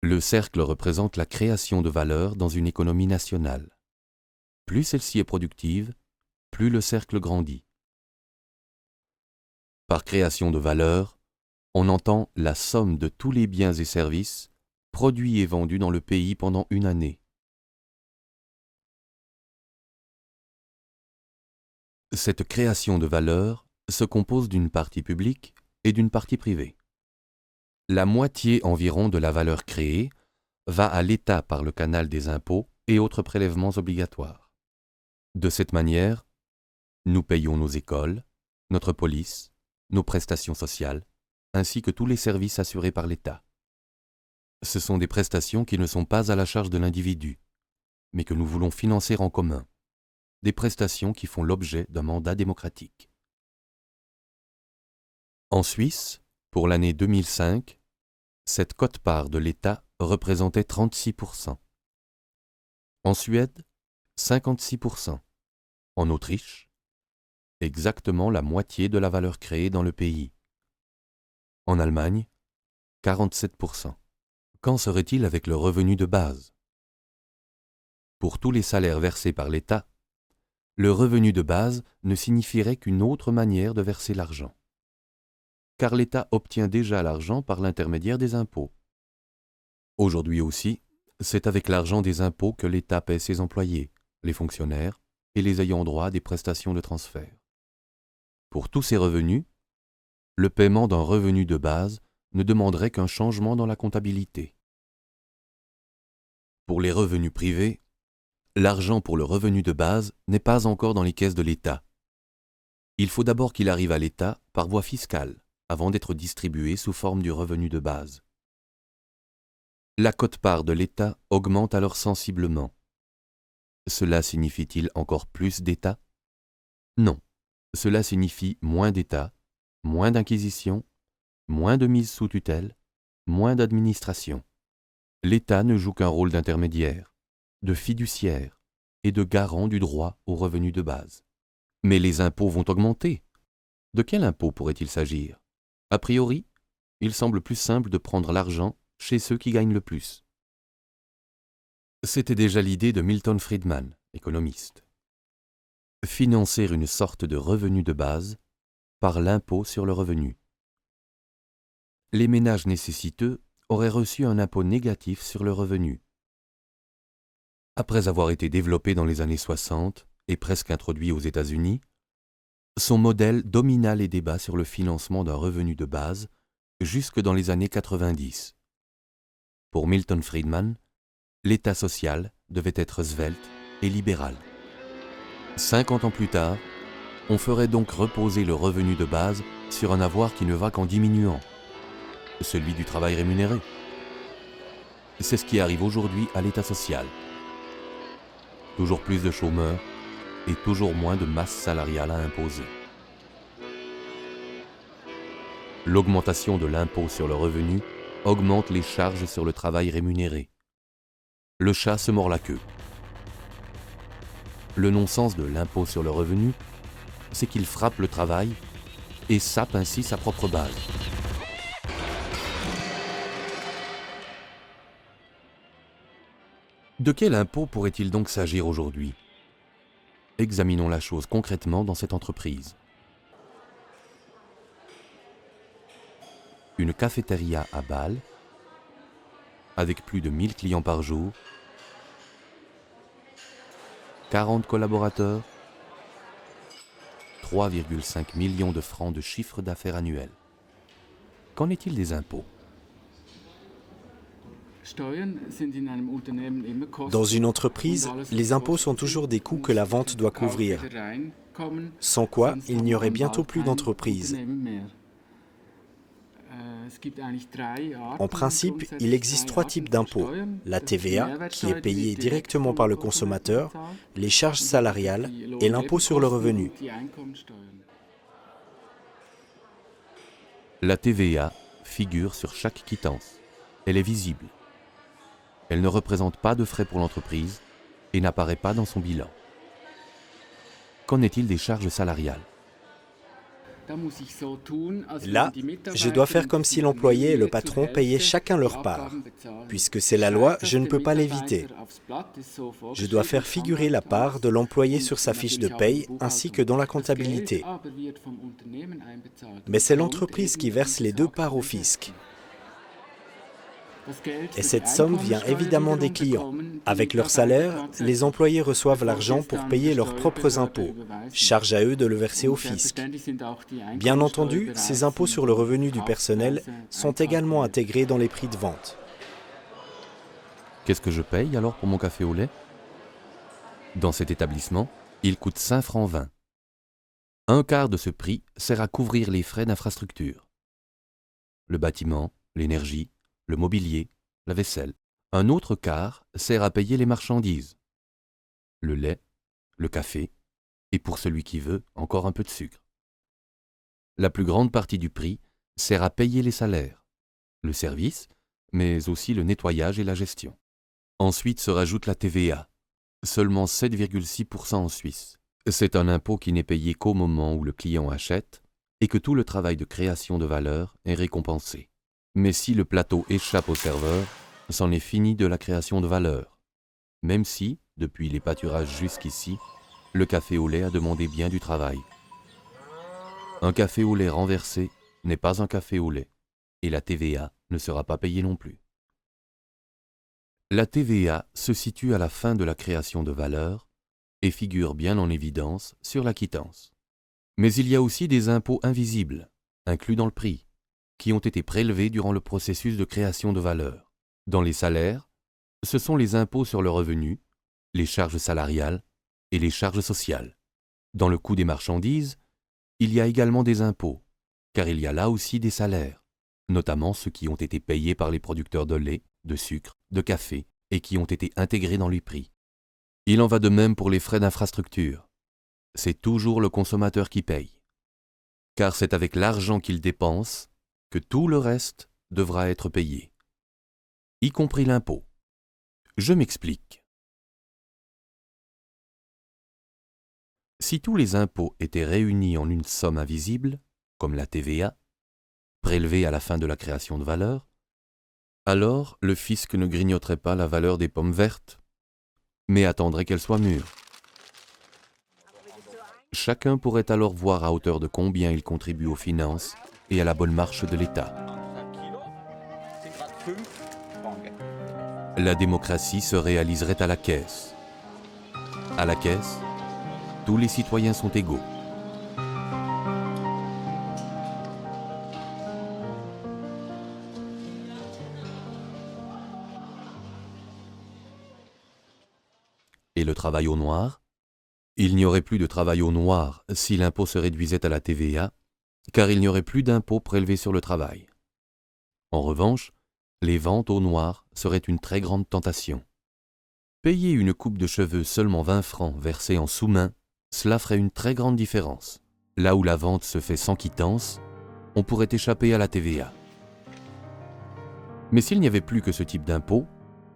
Le cercle représente la création de valeur dans une économie nationale. Plus celle-ci est productive, plus le cercle grandit. Par création de valeur, on entend la somme de tous les biens et services produits et vendus dans le pays pendant une année. Cette création de valeur se compose d'une partie publique et d'une partie privée. La moitié environ de la valeur créée va à l'État par le canal des impôts et autres prélèvements obligatoires. De cette manière, nous payons nos écoles, notre police, nos prestations sociales, ainsi que tous les services assurés par l'État. Ce sont des prestations qui ne sont pas à la charge de l'individu, mais que nous voulons financer en commun, des prestations qui font l'objet d'un mandat démocratique. En Suisse, pour l'année 2005, cette quote-part de l'État représentait 36%. En Suède, 56%. En Autriche, exactement la moitié de la valeur créée dans le pays. En Allemagne, 47%. Qu'en serait-il avec le revenu de base? Pour tous les salaires versés par l'État, le revenu de base ne signifierait qu'une autre manière de verser l'argent. Car l'État obtient déjà l'argent par l'intermédiaire des impôts. Aujourd'hui aussi, c'est avec l'argent des impôts que l'État paie ses employés, les fonctionnaires et les ayants droit des prestations de transfert. Pour tous ces revenus, le paiement d'un revenu de base ne demanderait qu'un changement dans la comptabilité. Pour les revenus privés, l'argent pour le revenu de base n'est pas encore dans les caisses de l'État. Il faut d'abord qu'il arrive à l'État par voie fiscale, avant d'être distribué sous forme du revenu de base. La quote-part de l'État augmente alors sensiblement. Cela signifie-t-il encore plus d'État? Non, cela signifie moins d'État, moins d'inquisition, moins de mise sous tutelle, moins d'administration. L'État ne joue qu'un rôle d'intermédiaire, de fiduciaire et de garant du droit au revenu de base. Mais les impôts vont augmenter. De quel impôt pourrait-il s'agir? A priori, il semble plus simple de prendre l'argent chez ceux qui gagnent le plus. C'était déjà l'idée de Milton Friedman, économiste. Financer une sorte de revenu de base par l'impôt sur le revenu. Les ménages nécessiteux auraient reçu un impôt négatif sur le revenu. Après avoir été développé dans les années 60 et presque introduit aux États-Unis, son modèle domina les débats sur le financement d'un revenu de base jusque dans les années 90. Pour Milton Friedman, l'État social devait être svelte et libéral. 50 ans plus tard, on ferait donc reposer le revenu de base sur un avoir qui ne va qu'en diminuant, celui du travail rémunéré. C'est ce qui arrive aujourd'hui à l'État social. Toujours plus de chômeurs et toujours moins de masse salariale à imposer. L'augmentation de l'impôt sur le revenu augmente les charges sur le travail rémunéré. Le chat se mord la queue. Le non-sens de l'impôt sur le revenu, c'est qu'il frappe le travail et sape ainsi sa propre base. De quel impôt pourrait-il donc s'agir aujourd'hui ? Examinons la chose concrètement dans cette entreprise. Une cafétéria à Bâle, avec plus de 1000 clients par jour, 40 collaborateurs, 3,5 millions de francs de chiffre d'affaires annuel. Qu'en est-il des impôts ? Dans une entreprise, les impôts sont toujours des coûts que la vente doit couvrir, sans quoi il n'y aurait bientôt plus d'entreprise. En principe, il existe 3 types d'impôts. La TVA, qui est payée directement par le consommateur, les charges salariales et l'impôt sur le revenu. La TVA figure sur chaque quittance. Elle est visible. Elle ne représente pas de frais pour l'entreprise et n'apparaît pas dans son bilan. Qu'en est-il des charges salariales ? Là, je dois faire comme si l'employé et le patron payaient chacun leur part. Puisque c'est la loi, je ne peux pas l'éviter. Je dois faire figurer la part de l'employé sur sa fiche de paye ainsi que dans la comptabilité. Mais c'est l'entreprise qui verse les 2 parts au fisc. Et cette somme vient évidemment des clients. Avec leur salaire, les employés reçoivent l'argent pour payer leurs propres impôts. Charge à eux de le verser au fisc. Bien entendu, ces impôts sur le revenu du personnel sont également intégrés dans les prix de vente. Qu'est-ce que je paye alors pour mon café au lait ? Dans cet établissement, il coûte 5 francs 20. Un quart de ce prix sert à couvrir les frais d'infrastructure. Le bâtiment, l'énergie, le mobilier, la vaisselle. Un autre quart sert à payer les marchandises. Le lait, le café, et pour celui qui veut, encore un peu de sucre. La plus grande partie du prix sert à payer les salaires, le service, mais aussi le nettoyage et la gestion. Ensuite se rajoute la TVA, seulement 7,6% en Suisse. C'est un impôt qui n'est payé qu'au moment où le client achète et que tout le travail de création de valeur est récompensé. Mais si le plateau échappe au serveur, c'en est fini de la création de valeur. Même si, depuis les pâturages jusqu'ici, le café au lait a demandé bien du travail. Un café au lait renversé n'est pas un café au lait, et la TVA ne sera pas payée non plus. La TVA se situe à la fin de la création de valeur et figure bien en évidence sur la quittance. Mais il y a aussi des impôts invisibles, inclus dans le prix, qui ont été prélevés durant le processus de création de valeur. Dans les salaires, ce sont les impôts sur le revenu, les charges salariales et les charges sociales. Dans le coût des marchandises, il y a également des impôts, car il y a là aussi des salaires, notamment ceux qui ont été payés par les producteurs de lait, de sucre, de café et qui ont été intégrés dans les prix. Il en va de même pour les frais d'infrastructure. C'est toujours le consommateur qui paye, car c'est avec l'argent qu'il dépense que tout le reste devra être payé, y compris l'impôt. Je m'explique. Si tous les impôts étaient réunis en une somme invisible, comme la TVA, prélevés à la fin de la création de valeur, alors le fisc ne grignoterait pas la valeur des pommes vertes, mais attendrait qu'elles soient mûres. Chacun pourrait alors voir à hauteur de combien il contribue aux finances et à la bonne marche de l'État. La démocratie se réaliserait à la caisse. À la caisse, tous les citoyens sont égaux. Et le travail au noir? Il n'y aurait plus de travail au noir si l'impôt se réduisait à la TVA, car il n'y aurait plus d'impôt prélevé sur le travail. En revanche, les ventes au noir seraient une très grande tentation. Payer une coupe de cheveux seulement 20 francs versés en sous-main, cela ferait une très grande différence. Là où la vente se fait sans quittance, on pourrait échapper à la TVA. Mais s'il n'y avait plus que ce type d'impôt,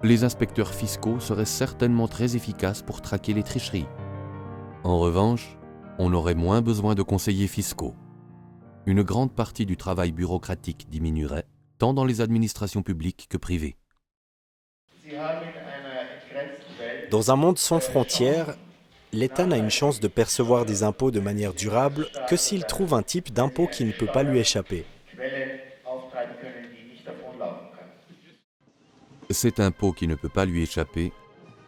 les inspecteurs fiscaux seraient certainement très efficaces pour traquer les tricheries. En revanche, on aurait moins besoin de conseillers fiscaux. Une grande partie du travail bureaucratique diminuerait, tant dans les administrations publiques que privées. Dans un monde sans frontières, l'État n'a une chance de percevoir des impôts de manière durable que s'il trouve un type d'impôt qui ne peut pas lui échapper. Cet impôt qui ne peut pas lui échapper,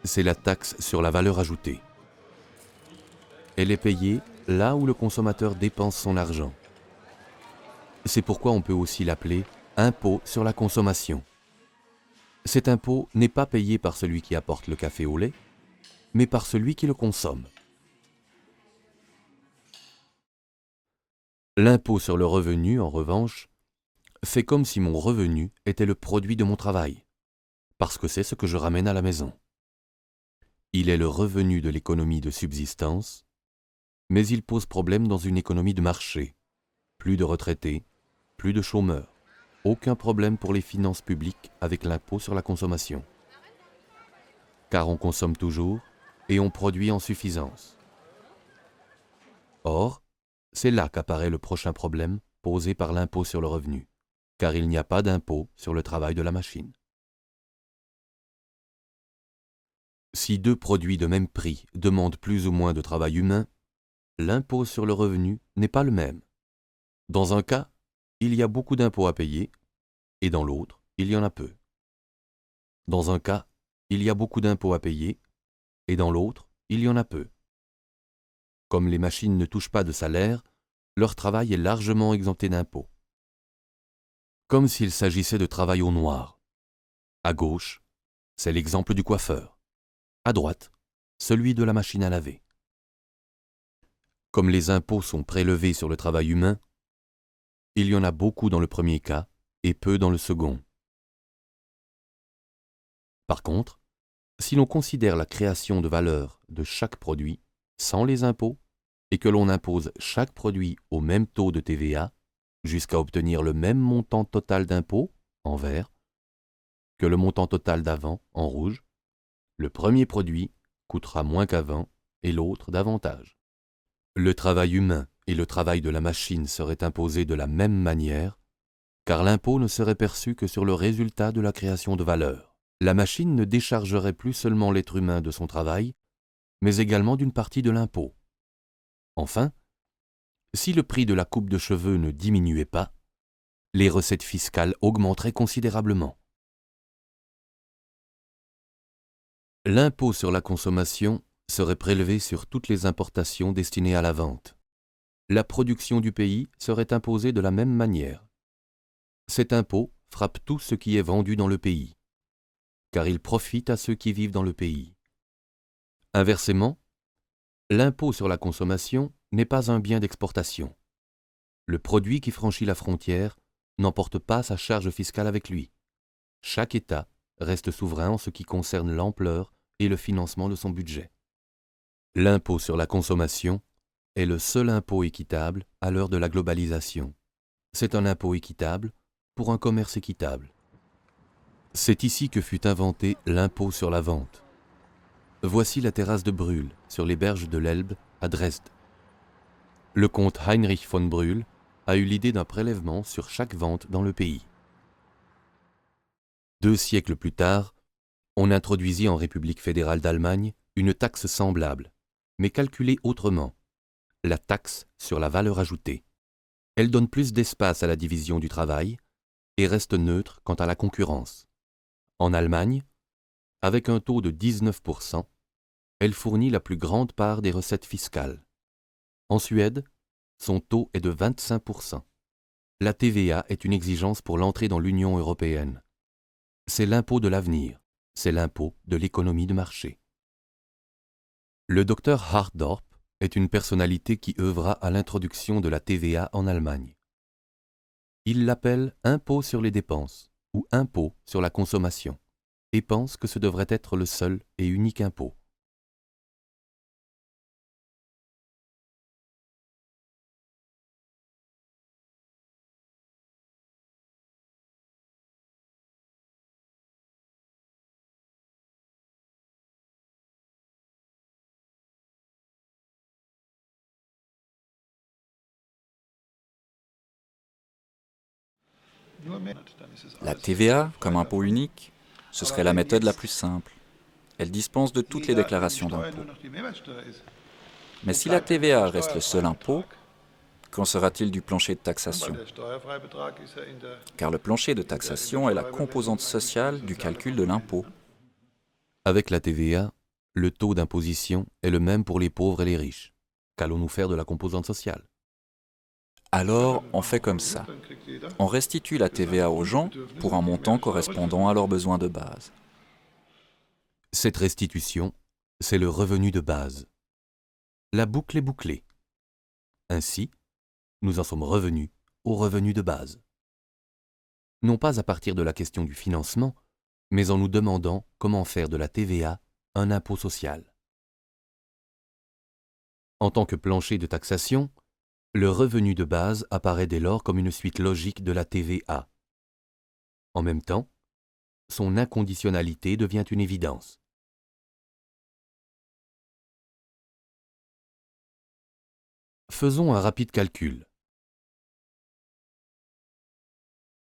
c'est la taxe sur la valeur ajoutée. Elle est payée là où le consommateur dépense son argent. C'est pourquoi on peut aussi l'appeler impôt sur la consommation. Cet impôt n'est pas payé par celui qui apporte le café au lait, mais par celui qui le consomme. L'impôt sur le revenu, en revanche, fait comme si mon revenu était le produit de mon travail, parce que c'est ce que je ramène à la maison. Il est le revenu de l'économie de subsistance, mais il pose problème dans une économie de marché. Plus de retraités, plus de chômeurs, aucun problème pour les finances publiques avec l'impôt sur la consommation. Car on consomme toujours et on produit en suffisance. Or, c'est là qu'apparaît le prochain problème posé par l'impôt sur le revenu, car il n'y a pas d'impôt sur le travail de la machine. Si deux produits de même prix demandent plus ou moins de travail humain, l'impôt sur le revenu n'est pas le même. Dans un cas, il y a beaucoup d'impôts à payer, et dans l'autre, il y en a peu. Dans un cas, il y a beaucoup d'impôts à payer, et dans l'autre, il y en a peu. Comme les machines ne touchent pas de salaire, leur travail est largement exempté d'impôts. Comme s'il s'agissait de travail au noir. À gauche, c'est l'exemple du coiffeur. À droite, celui de la machine à laver. Comme les impôts sont prélevés sur le travail humain, il y en a beaucoup dans le premier cas et peu dans le second. Par contre, si l'on considère la création de valeur de chaque produit sans les impôts et que l'on impose chaque produit au même taux de TVA jusqu'à obtenir le même montant total d'impôts, en vert, que le montant total d'avant, en rouge, le premier produit coûtera moins qu'avant et l'autre davantage. Le travail humain et le travail de la machine seraient imposés de la même manière, car l'impôt ne serait perçu que sur le résultat de la création de valeur. La machine ne déchargerait plus seulement l'être humain de son travail, mais également d'une partie de l'impôt. Enfin, si le prix de la coupe de cheveux ne diminuait pas, les recettes fiscales augmenteraient considérablement. L'impôt sur la consommation serait prélevé sur toutes les importations destinées à la vente. La production du pays serait imposée de la même manière. Cet impôt frappe tout ce qui est vendu dans le pays, car il profite à ceux qui vivent dans le pays. Inversement, l'impôt sur la consommation n'est pas un bien d'exportation. Le produit qui franchit la frontière n'emporte pas sa charge fiscale avec lui. Chaque État reste souverain en ce qui concerne l'ampleur et le financement de son budget. L'impôt sur la consommation est le seul impôt équitable à l'heure de la globalisation. C'est un impôt équitable pour un commerce équitable. C'est ici que fut inventé l'impôt sur la vente. Voici la terrasse de Brühl, sur les berges de l'Elbe, à Dresde. Le comte Heinrich von Brühl a eu l'idée d'un prélèvement sur chaque vente dans le pays. 2 siècles plus tard, on introduisit en République fédérale d'Allemagne une taxe semblable, mais calculée autrement, la taxe sur la valeur ajoutée. Elle donne plus d'espace à la division du travail et reste neutre quant à la concurrence. En Allemagne, avec un taux de 19%, elle fournit la plus grande part des recettes fiscales. En Suède, son taux est de 25%. La TVA est une exigence pour l'entrée dans l'Union européenne. C'est l'impôt de l'avenir, c'est l'impôt de l'économie de marché. Le docteur Hardorp est une personnalité qui œuvra à l'introduction de la TVA en Allemagne. Il l'appelle impôt sur les dépenses ou impôt sur la consommation et pense que ce devrait être le seul et unique impôt. La TVA, comme impôt unique, ce serait la méthode la plus simple. Elle dispense de toutes les déclarations d'impôts. Mais si la TVA reste le seul impôt, qu'en sera-t-il du plancher de taxation? Car le plancher de taxation est la composante sociale du calcul de l'impôt. Avec la TVA, le taux d'imposition est le même pour les pauvres et les riches. Qu'allons-nous faire de la composante sociale? Alors, on fait comme ça. On restitue la TVA aux gens pour un montant correspondant à leurs besoins de base. Cette restitution, c'est le revenu de base. La boucle est bouclée. Ainsi, nous en sommes revenus au revenu de base. Non pas à partir de la question du financement, mais en nous demandant comment faire de la TVA un impôt social. En tant que plancher de taxation, le revenu de base apparaît dès lors comme une suite logique de la TVA. En même temps, son inconditionnalité devient une évidence. Faisons un rapide calcul.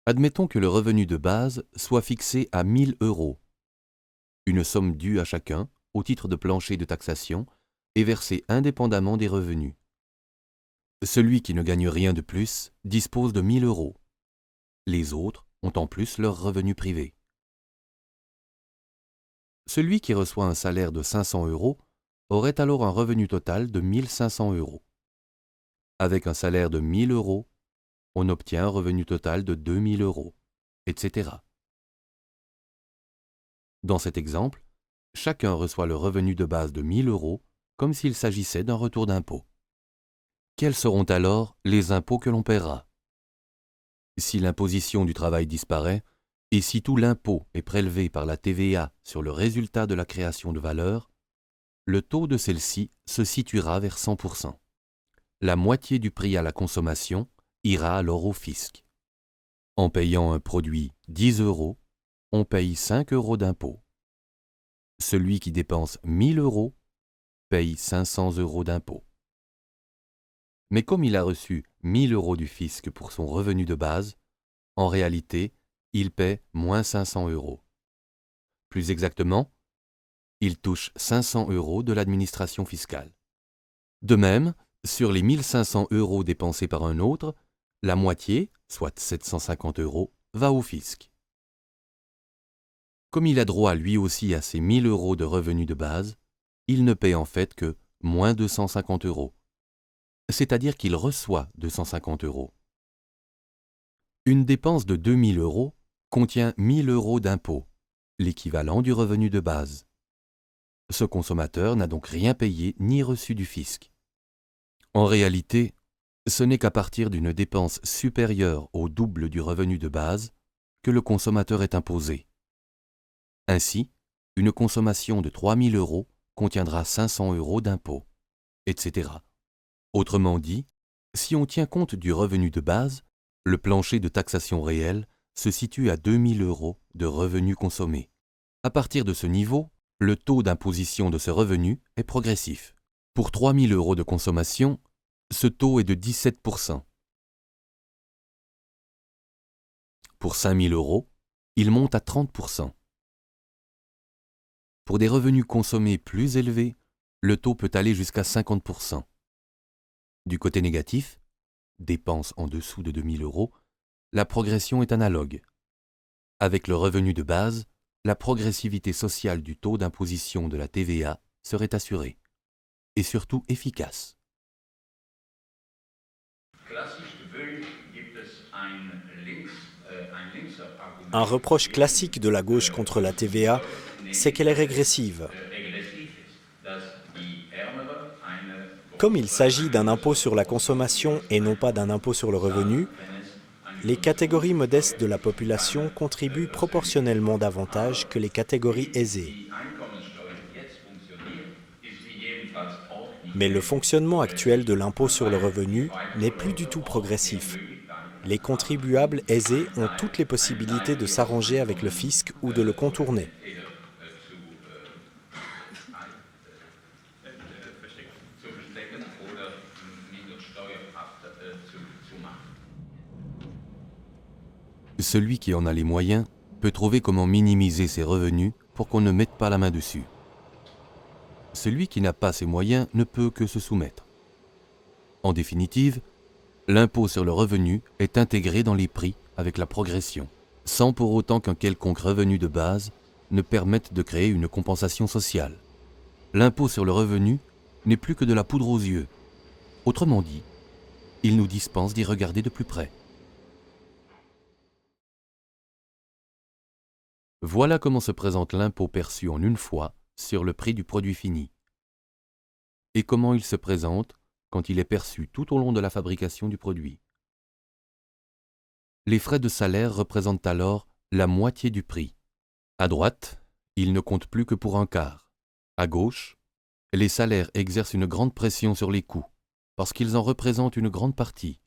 Admettons que le revenu de base soit fixé à 1 000 €, une somme due à chacun au titre de plancher de taxation et versée indépendamment des revenus. Celui qui ne gagne rien de plus dispose de 1 000 €. Les autres ont en plus leur revenu privé. Celui qui reçoit un salaire de 500 € aurait alors un revenu total de 1 500 €. Avec un salaire de 1 000 €, on obtient un revenu total de 2 000 €, etc. Dans cet exemple, chacun reçoit le revenu de base de 1 000 € comme s'il s'agissait d'un retour d'impôt. Quels seront alors les impôts que l'on paiera? Si l'imposition du travail disparaît, et si tout l'impôt est prélevé par la TVA sur le résultat de la création de valeur, le taux de celle-ci se situera vers 100%. La moitié du prix à la consommation ira alors au fisc. En payant un produit 10 €, on paye 5 € d'impôt. Celui qui dépense 1 000 € paye 500 € d'impôt. Mais comme il a reçu 1 000 € du fisc pour son revenu de base, en réalité, il paie moins 500 €. Plus exactement, il touche 500 € de l'administration fiscale. De même, sur les 1 500 € dépensés par un autre, la moitié, soit 750 €, va au fisc. Comme il a droit lui aussi à ses 1 000 € de revenus de base, il ne paie en fait que moins 250 €. C'est-à-dire qu'il reçoit 250 €. Une dépense de 2 000 € contient 1 000 € d'impôt, l'équivalent du revenu de base. Ce consommateur n'a donc rien payé ni reçu du fisc. En réalité, ce n'est qu'à partir d'une dépense supérieure au double du revenu de base que le consommateur est imposé. Ainsi, une consommation de 3 000 € contiendra 500 € d'impôt, etc. Autrement dit, si on tient compte du revenu de base, le plancher de taxation réel se situe à 2 000 € de revenus consommés. À partir de ce niveau, le taux d'imposition de ce revenu est progressif. Pour 3 000 € de consommation, ce taux est de 17%. Pour 5 000 €, il monte à 30%. Pour des revenus consommés plus élevés, le taux peut aller jusqu'à 50%. Du côté négatif, dépenses en dessous de 2 000 €, la progression est analogue. Avec le revenu de base, la progressivité sociale du taux d'imposition de la TVA serait assurée, et surtout efficace. Un reproche classique de la gauche contre la TVA, c'est qu'elle est régressive. Comme il s'agit d'un impôt sur la consommation et non pas d'un impôt sur le revenu, les catégories modestes de la population contribuent proportionnellement davantage que les catégories aisées. Mais le fonctionnement actuel de l'impôt sur le revenu n'est plus du tout progressif. Les contribuables aisés ont toutes les possibilités de s'arranger avec le fisc ou de le contourner. Celui qui en a les moyens peut trouver comment minimiser ses revenus pour qu'on ne mette pas la main dessus. Celui qui n'a pas ces moyens ne peut que se soumettre. En définitive, l'impôt sur le revenu est intégré dans les prix avec la progression, sans pour autant qu'un quelconque revenu de base ne permette de créer une compensation sociale. L'impôt sur le revenu n'est plus que de la poudre aux yeux. Autrement dit, il nous dispense d'y regarder de plus près. Voilà comment se présente l'impôt perçu en une fois sur le prix du produit fini. Et comment il se présente quand il est perçu tout au long de la fabrication du produit. Les frais de salaire représentent alors la moitié du prix. À droite, ils ne comptent plus que pour un quart. À gauche, les salaires exercent une grande pression sur les coûts, parce qu'ils en représentent une grande partie.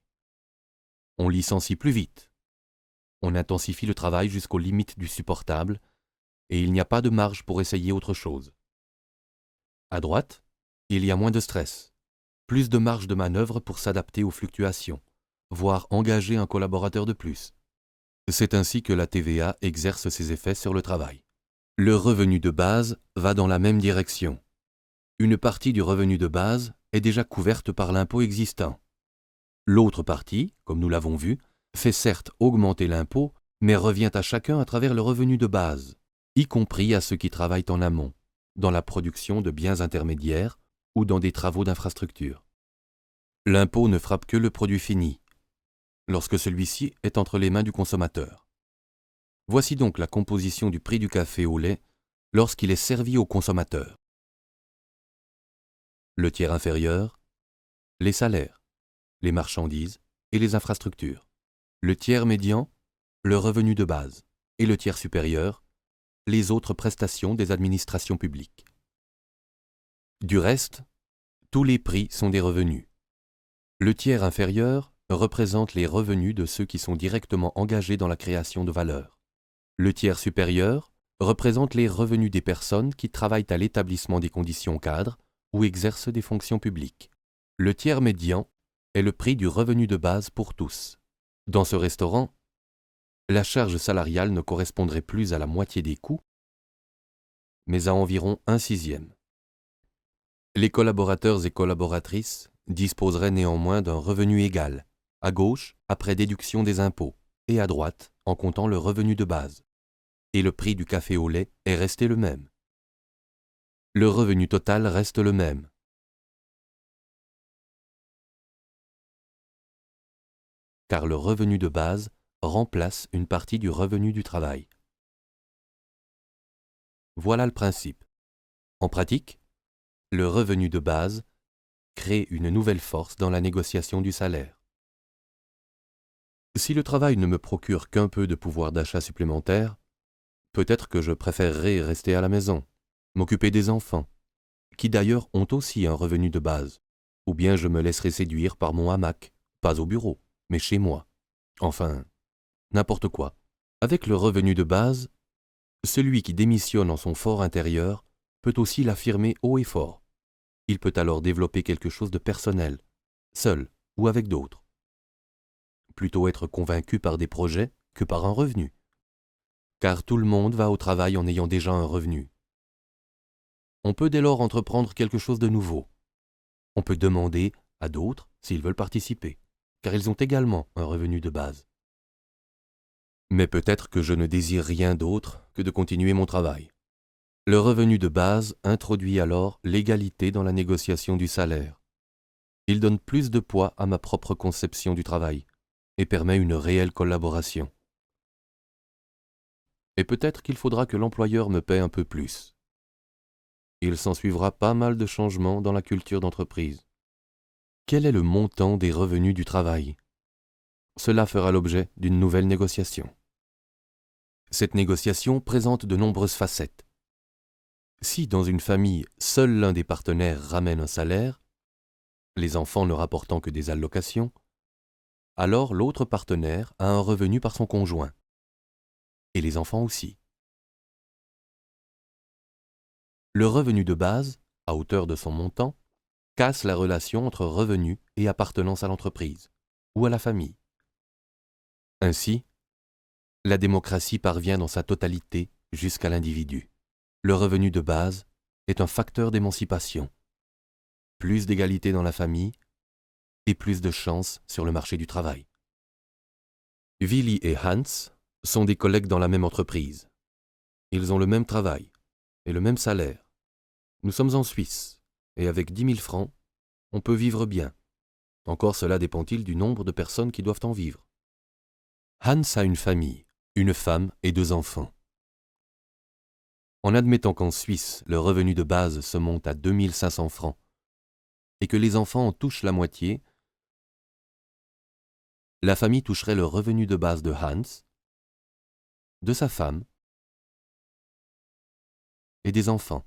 On licencie plus vite. On intensifie le travail jusqu'aux limites du supportable, et il n'y a pas de marge pour essayer autre chose. À droite, il y a moins de stress, plus de marge de manœuvre pour s'adapter aux fluctuations, voire engager un collaborateur de plus. C'est ainsi que la TVA exerce ses effets sur le travail. Le revenu de base va dans la même direction. Une partie du revenu de base est déjà couverte par l'impôt existant. L'autre partie, comme nous l'avons vu, fait certes augmenter l'impôt, mais revient à chacun à travers le revenu de base, y compris à ceux qui travaillent en amont, dans la production de biens intermédiaires ou dans des travaux d'infrastructure. L'impôt ne frappe que le produit fini, lorsque celui-ci est entre les mains du consommateur. Voici donc la composition du prix du café au lait lorsqu'il est servi au consommateur. Le tiers inférieur, les salaires, les marchandises et les infrastructures. Le tiers médian, le revenu de base, et le tiers supérieur, les autres prestations des administrations publiques. Du reste, tous les prix sont des revenus. Le tiers inférieur représente les revenus de ceux qui sont directement engagés dans la création de valeur. Le tiers supérieur représente les revenus des personnes qui travaillent à l'établissement des conditions cadres ou exercent des fonctions publiques. Le tiers médian est le prix du revenu de base pour tous. Dans ce restaurant, la charge salariale ne correspondrait plus à la moitié des coûts, mais à environ 1/6. Les collaborateurs et collaboratrices disposeraient néanmoins d'un revenu égal, à gauche après déduction des impôts, et à droite en comptant le revenu de base. Et le prix du café au lait est resté le même. Le revenu total reste le même. Car le revenu de base remplace une partie du revenu du travail. Voilà le principe. En pratique, le revenu de base crée une nouvelle force dans la négociation du salaire. Si le travail ne me procure qu'un peu de pouvoir d'achat supplémentaire, peut-être que je préférerais rester à la maison, m'occuper des enfants, qui d'ailleurs ont aussi un revenu de base, ou bien je me laisserai séduire par mon hamac, pas au bureau, mais chez moi. Enfin, n'importe quoi. Avec le revenu de base, celui qui démissionne en son fort intérieur peut aussi l'affirmer haut et fort. Il peut alors développer quelque chose de personnel, seul ou avec d'autres. Plutôt être convaincu par des projets que par un revenu. Car tout le monde va au travail en ayant déjà un revenu. On peut dès lors entreprendre quelque chose de nouveau. On peut demander à d'autres s'ils veulent participer, car ils ont également un revenu de base. Mais peut-être que je ne désire rien d'autre que de continuer mon travail. Le revenu de base introduit alors l'égalité dans la négociation du salaire. Il donne plus de poids à ma propre conception du travail et permet une réelle collaboration. Et peut-être qu'il faudra que l'employeur me paie un peu plus. Il s'ensuivra pas mal de changements dans la culture d'entreprise. Quel est le montant des revenus du travail? Cela fera l'objet d'une nouvelle négociation. Cette négociation présente de nombreuses facettes. Si dans une famille, seul l'un des partenaires ramène un salaire, les enfants ne rapportant que des allocations, alors l'autre partenaire a un revenu par son conjoint. Et les enfants aussi. Le revenu de base, à hauteur de son montant, casse la relation entre revenu et appartenance à l'entreprise ou à la famille. Ainsi, la démocratie parvient dans sa totalité jusqu'à l'individu. Le revenu de base est un facteur d'émancipation. Plus d'égalité dans la famille et plus de chances sur le marché du travail. Willi et Hans sont des collègues dans la même entreprise. Ils ont le même travail et le même salaire. Nous sommes en Suisse et avec 10 000 francs, on peut vivre bien. Encore cela dépend-il du nombre de personnes qui doivent en vivre. Hans a une famille, une femme et 2 enfants. En admettant qu'en Suisse, le revenu de base se monte à 2 500 francs et que les enfants en touchent la moitié, la famille toucherait le revenu de base de Hans, de sa femme et des enfants,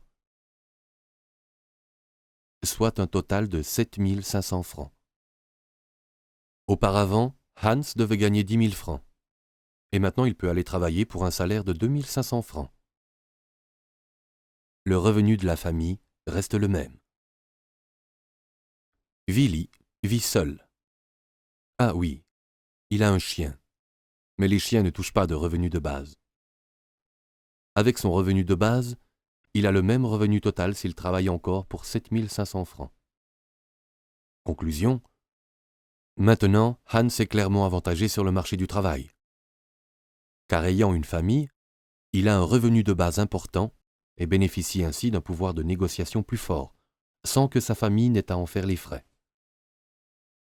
soit un total de 7 500 francs. Auparavant, Hans devait gagner 10 000 francs, et maintenant il peut aller travailler pour un salaire de 2 500 francs. Le revenu de la famille reste le même. Willi vit seul. Ah oui, il a un chien, mais les chiens ne touchent pas de revenu de base. Avec son revenu de base, il a le même revenu total s'il travaille encore pour 7 500 francs. Conclusion, maintenant, Hans est clairement avantagé sur le marché du travail. Car ayant une famille, il a un revenu de base important et bénéficie ainsi d'un pouvoir de négociation plus fort, sans que sa famille n'ait à en faire les frais.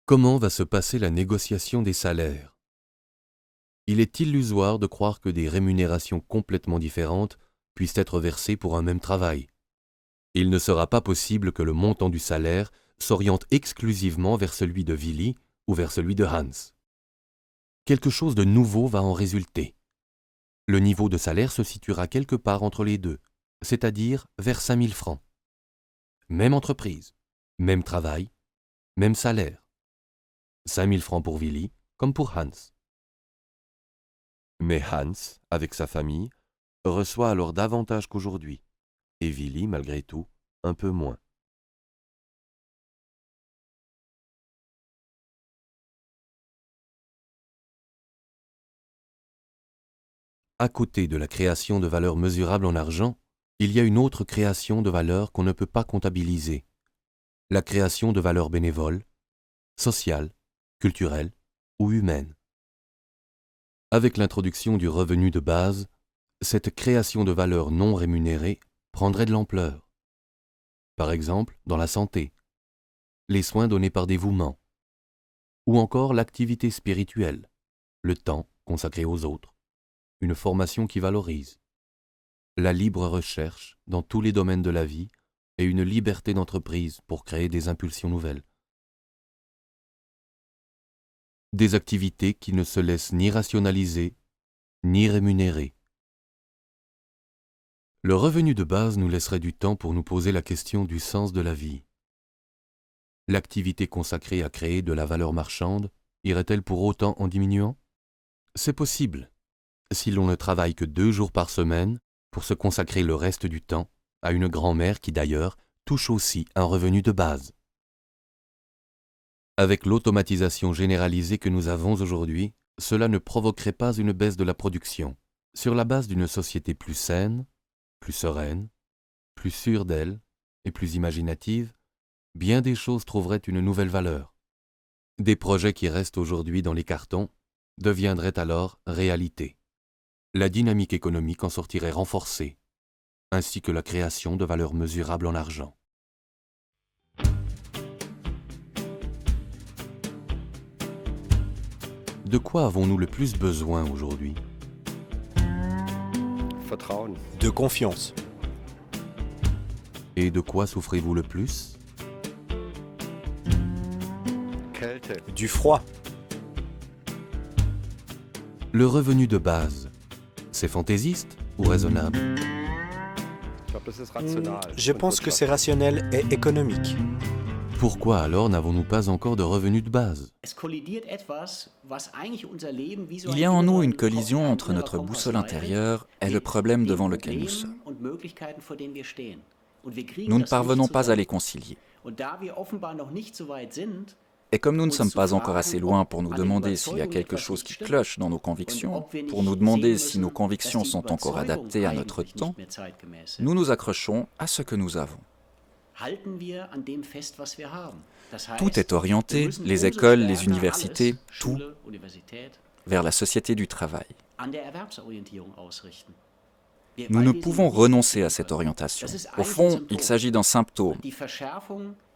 Comment va se passer la négociation des salaires? Il est illusoire de croire que des rémunérations complètement différentes puissent être versées pour un même travail. Il ne sera pas possible que le montant du salaire s'oriente exclusivement vers celui de Willi ou vers celui de Hans. Quelque chose de nouveau va en résulter. Le niveau de salaire se situera quelque part entre les deux, c'est-à-dire vers 5 000 francs. Même entreprise, même travail, même salaire. 5 000 francs pour Willi comme pour Hans. Mais Hans, avec sa famille, reçoit alors davantage qu'aujourd'hui, et Willi, malgré tout, un peu moins. À côté de la création de valeur mesurable en argent, il y a une autre création de valeur qu'on ne peut pas comptabiliser, la création de valeurs bénévoles, sociales, culturelles ou humaines. Avec l'introduction du revenu de base, cette création de valeur non rémunérée prendrait de l'ampleur. Par exemple, dans la santé, les soins donnés par dévouement, ou encore l'activité spirituelle, le temps consacré aux autres, une formation qui valorise, la libre recherche dans tous les domaines de la vie et une liberté d'entreprise pour créer des impulsions nouvelles. Des activités qui ne se laissent ni rationaliser, ni rémunérer. Le revenu de base nous laisserait du temps pour nous poser la question du sens de la vie. L'activité consacrée à créer de la valeur marchande irait-elle pour autant en diminuant? C'est possible, si l'on ne travaille que 2 jours par semaine pour se consacrer le reste du temps à une grand-mère qui d'ailleurs touche aussi un revenu de base. Avec l'automatisation généralisée que nous avons aujourd'hui, cela ne provoquerait pas une baisse de la production. Sur la base d'une société plus saine, plus sereine, plus sûre d'elle et plus imaginative, bien des choses trouveraient une nouvelle valeur. Des projets qui restent aujourd'hui dans les cartons deviendraient alors réalité. La dynamique économique en sortirait renforcée, ainsi que la création de valeurs mesurables en argent. De quoi avons-nous le plus besoin aujourd'hui ? De confiance. Et de quoi souffrez-vous le plus ? Du froid. Le revenu de base, c'est fantaisiste ou raisonnable ? Je pense que c'est rationnel et économique. Pourquoi alors n'avons-nous pas encore de revenu de base ? Il y a en nous une collision entre notre boussole intérieure et le problème devant lequel nous sommes. Nous ne parvenons pas à les concilier. Et comme nous ne sommes pas encore assez loin pour nous demander s'il y a quelque chose qui cloche dans nos convictions, pour nous demander si nos convictions sont encore adaptées à notre temps, nous nous accrochons à ce que nous avons. Tout est orienté, les écoles, les universités, tout, vers la société du travail. Nous ne pouvons renoncer à cette orientation. Au fond, il s'agit d'un symptôme.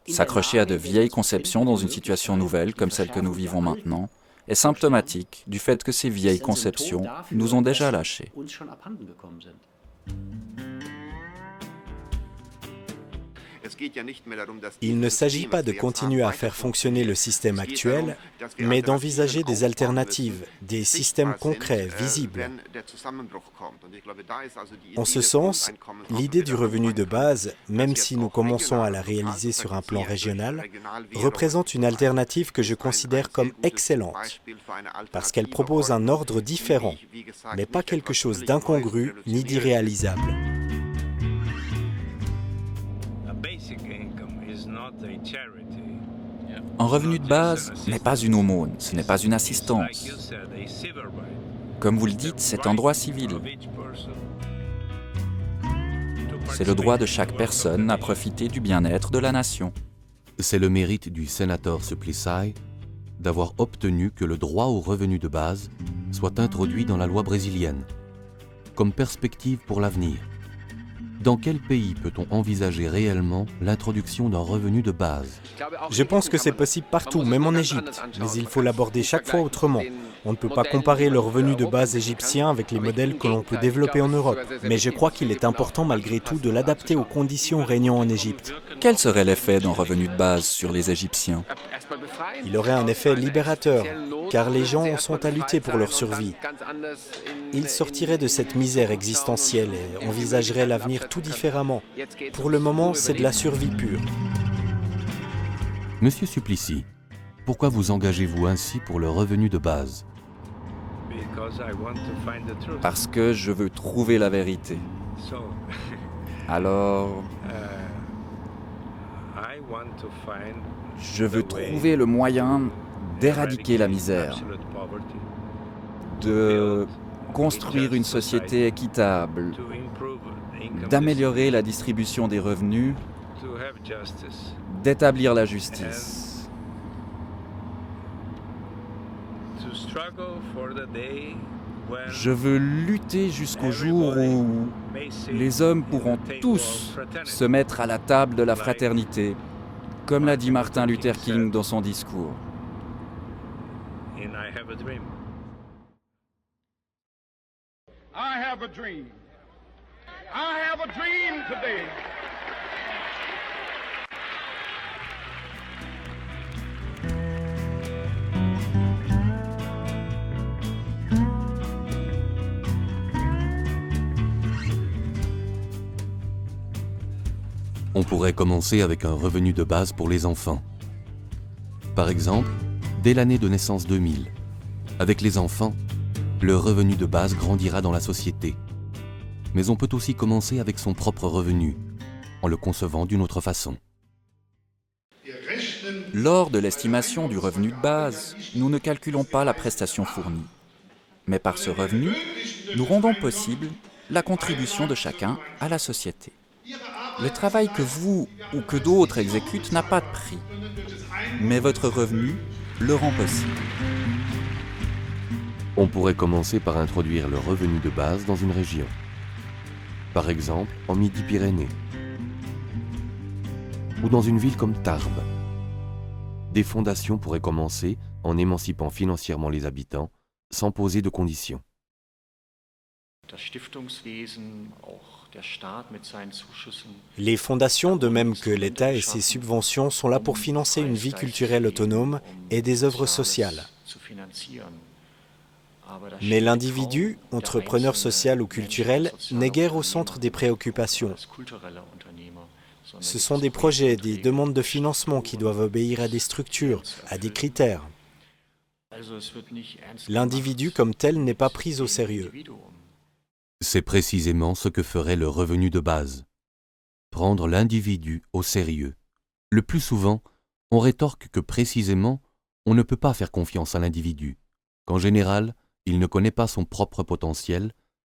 S'accrocher à de vieilles conceptions dans une situation nouvelle comme celle que nous vivons maintenant est symptomatique du fait que ces vieilles conceptions nous ont déjà lâchés. Il ne s'agit pas de continuer à faire fonctionner le système actuel, mais d'envisager des alternatives, des systèmes concrets, visibles. En ce sens, l'idée du revenu de base, même si nous commençons à la réaliser sur un plan régional, représente une alternative que je considère comme excellente, parce qu'elle propose un ordre différent, mais pas quelque chose d'incongru ni d'irréalisable. Un revenu de base n'est pas une aumône, ce n'est pas une assistance. Comme vous le dites, c'est un droit civil. C'est le droit de chaque personne à profiter du bien-être de la nation. C'est le mérite du sénateur Suplicy d'avoir obtenu que le droit au revenu de base soit introduit dans la loi brésilienne, comme perspective pour l'avenir. Dans quel pays peut-on envisager réellement l'introduction d'un revenu de base ? Je pense que c'est possible partout, même en Égypte, mais il faut l'aborder chaque fois autrement. On ne peut pas comparer le revenu de base égyptien avec les modèles que l'on peut développer en Europe, mais je crois qu'il est important malgré tout de l'adapter aux conditions régnant en Égypte. Quel serait l'effet d'un revenu de base sur les Égyptiens ? Il aurait un effet libérateur, car les gens sont à lutter pour leur survie. Ils sortiraient de cette misère existentielle et envisageraient l'avenir tout différemment. Pour le moment, c'est de la survie pure. Monsieur Suplicy, pourquoi vous engagez-vous ainsi pour le revenu de base ? Parce que je veux trouver la vérité. Alors, je veux trouver le moyen d'éradiquer la misère, de construire une société équitable, d'améliorer la distribution des revenus, d'établir la justice. Je veux lutter jusqu'au jour où les hommes pourront tous se mettre à la table de la fraternité, comme l'a dit Martin Luther King dans son discours. I have a dream. I have a dream today. On pourrait commencer avec un revenu de base pour les enfants. Par exemple, dès l'année de naissance 2000, avec les enfants, le revenu de base grandira dans la société. Mais on peut aussi commencer avec son propre revenu, en le concevant d'une autre façon. Wir rechnen Lors de l'estimation du revenu de base, nous ne calculons pas la prestation fournie. Mais par ce revenu, nous rendons possible la contribution de chacun à la société. Le travail que vous ou que d'autres exécutent n'a pas de prix, mais votre revenu le rend possible. On pourrait commencer par introduire le revenu de base dans une région. Par exemple, en Midi-Pyrénées. Ou dans une ville comme Tarbes. Des fondations pourraient commencer en émancipant financièrement les habitants sans poser de conditions. Les fondations, de même que l'État et ses subventions, sont là pour financer une vie culturelle autonome et des œuvres sociales. Mais l'individu, entrepreneur social ou culturel, n'est guère au centre des préoccupations. Ce sont des projets, des demandes de financement qui doivent obéir à des structures, à des critères. L'individu comme tel n'est pas pris au sérieux. C'est précisément ce que ferait le revenu de base. Prendre l'individu au sérieux. Le plus souvent, on rétorque que précisément, on ne peut pas faire confiance à l'individu, qu'en général, il ne connaît pas son propre potentiel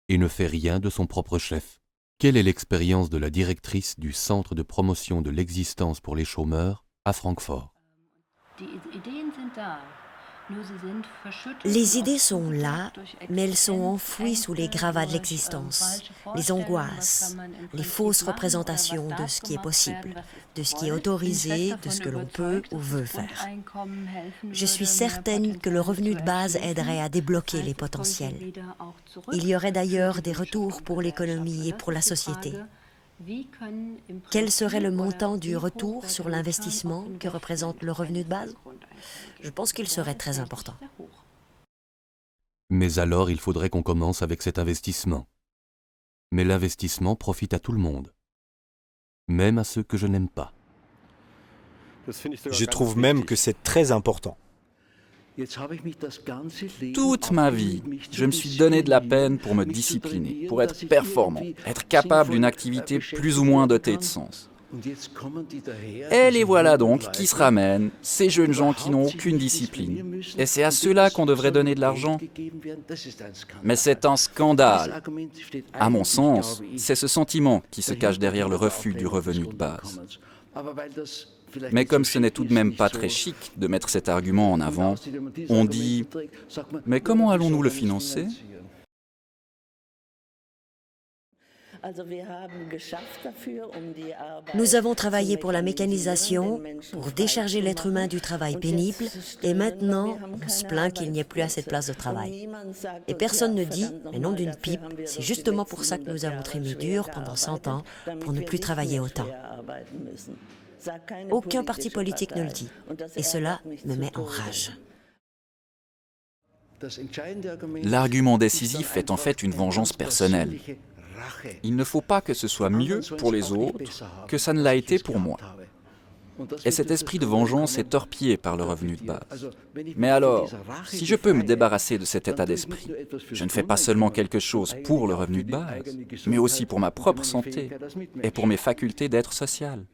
et ne fait rien de son propre chef. Quelle est l'expérience de la directrice du Centre de promotion de l'existence pour les chômeurs à Francfort? Les idées sont là, mais elles sont enfouies sous les gravats de l'existence, les angoisses, les fausses représentations de ce qui est possible, de ce qui est autorisé, de ce que l'on peut ou veut faire. Je suis certaine que le revenu de base aiderait à débloquer les potentiels. Il y aurait d'ailleurs des retours pour l'économie et pour la société. Quel serait le montant du retour sur l'investissement que représente le revenu de base? Je pense qu'il serait très important. Mais alors, il faudrait qu'on commence avec cet investissement. Mais l'investissement profite à tout le monde, même à ceux que je n'aime pas. Je trouve même que c'est très important. Toute ma vie, je me suis donné de la peine pour me discipliner, pour être performant, être capable d'une activité plus ou moins dotée de sens. Et les voilà donc qui se ramènent, ces jeunes gens qui n'ont aucune discipline. Et c'est à ceux-là qu'on devrait donner de l'argent. Mais c'est un scandale. À mon sens, c'est ce sentiment qui se cache derrière le refus du revenu de base. Mais comme ce n'est tout de même pas très chic de mettre cet argument en avant, on dit « Mais comment allons-nous le financer ?» Nous avons travaillé pour la mécanisation, pour décharger l'être humain du travail pénible, et maintenant, on se plaint qu'il n'y ait plus assez de place de travail. Et personne ne dit, mais non d'une pipe, c'est justement pour ça que nous avons trimé dur pendant 100 ans, pour ne plus travailler autant. Aucun parti politique ne le dit, et cela me met en rage. L'argument décisif est en fait une vengeance personnelle. Il ne faut pas que ce soit mieux pour les autres que ça ne l'a été pour moi. Et cet esprit de vengeance est torpillé par le revenu de base. Mais alors, si je peux me débarrasser de cet état d'esprit, je ne fais pas seulement quelque chose pour le revenu de base, mais aussi pour ma propre santé et pour mes facultés d'être social.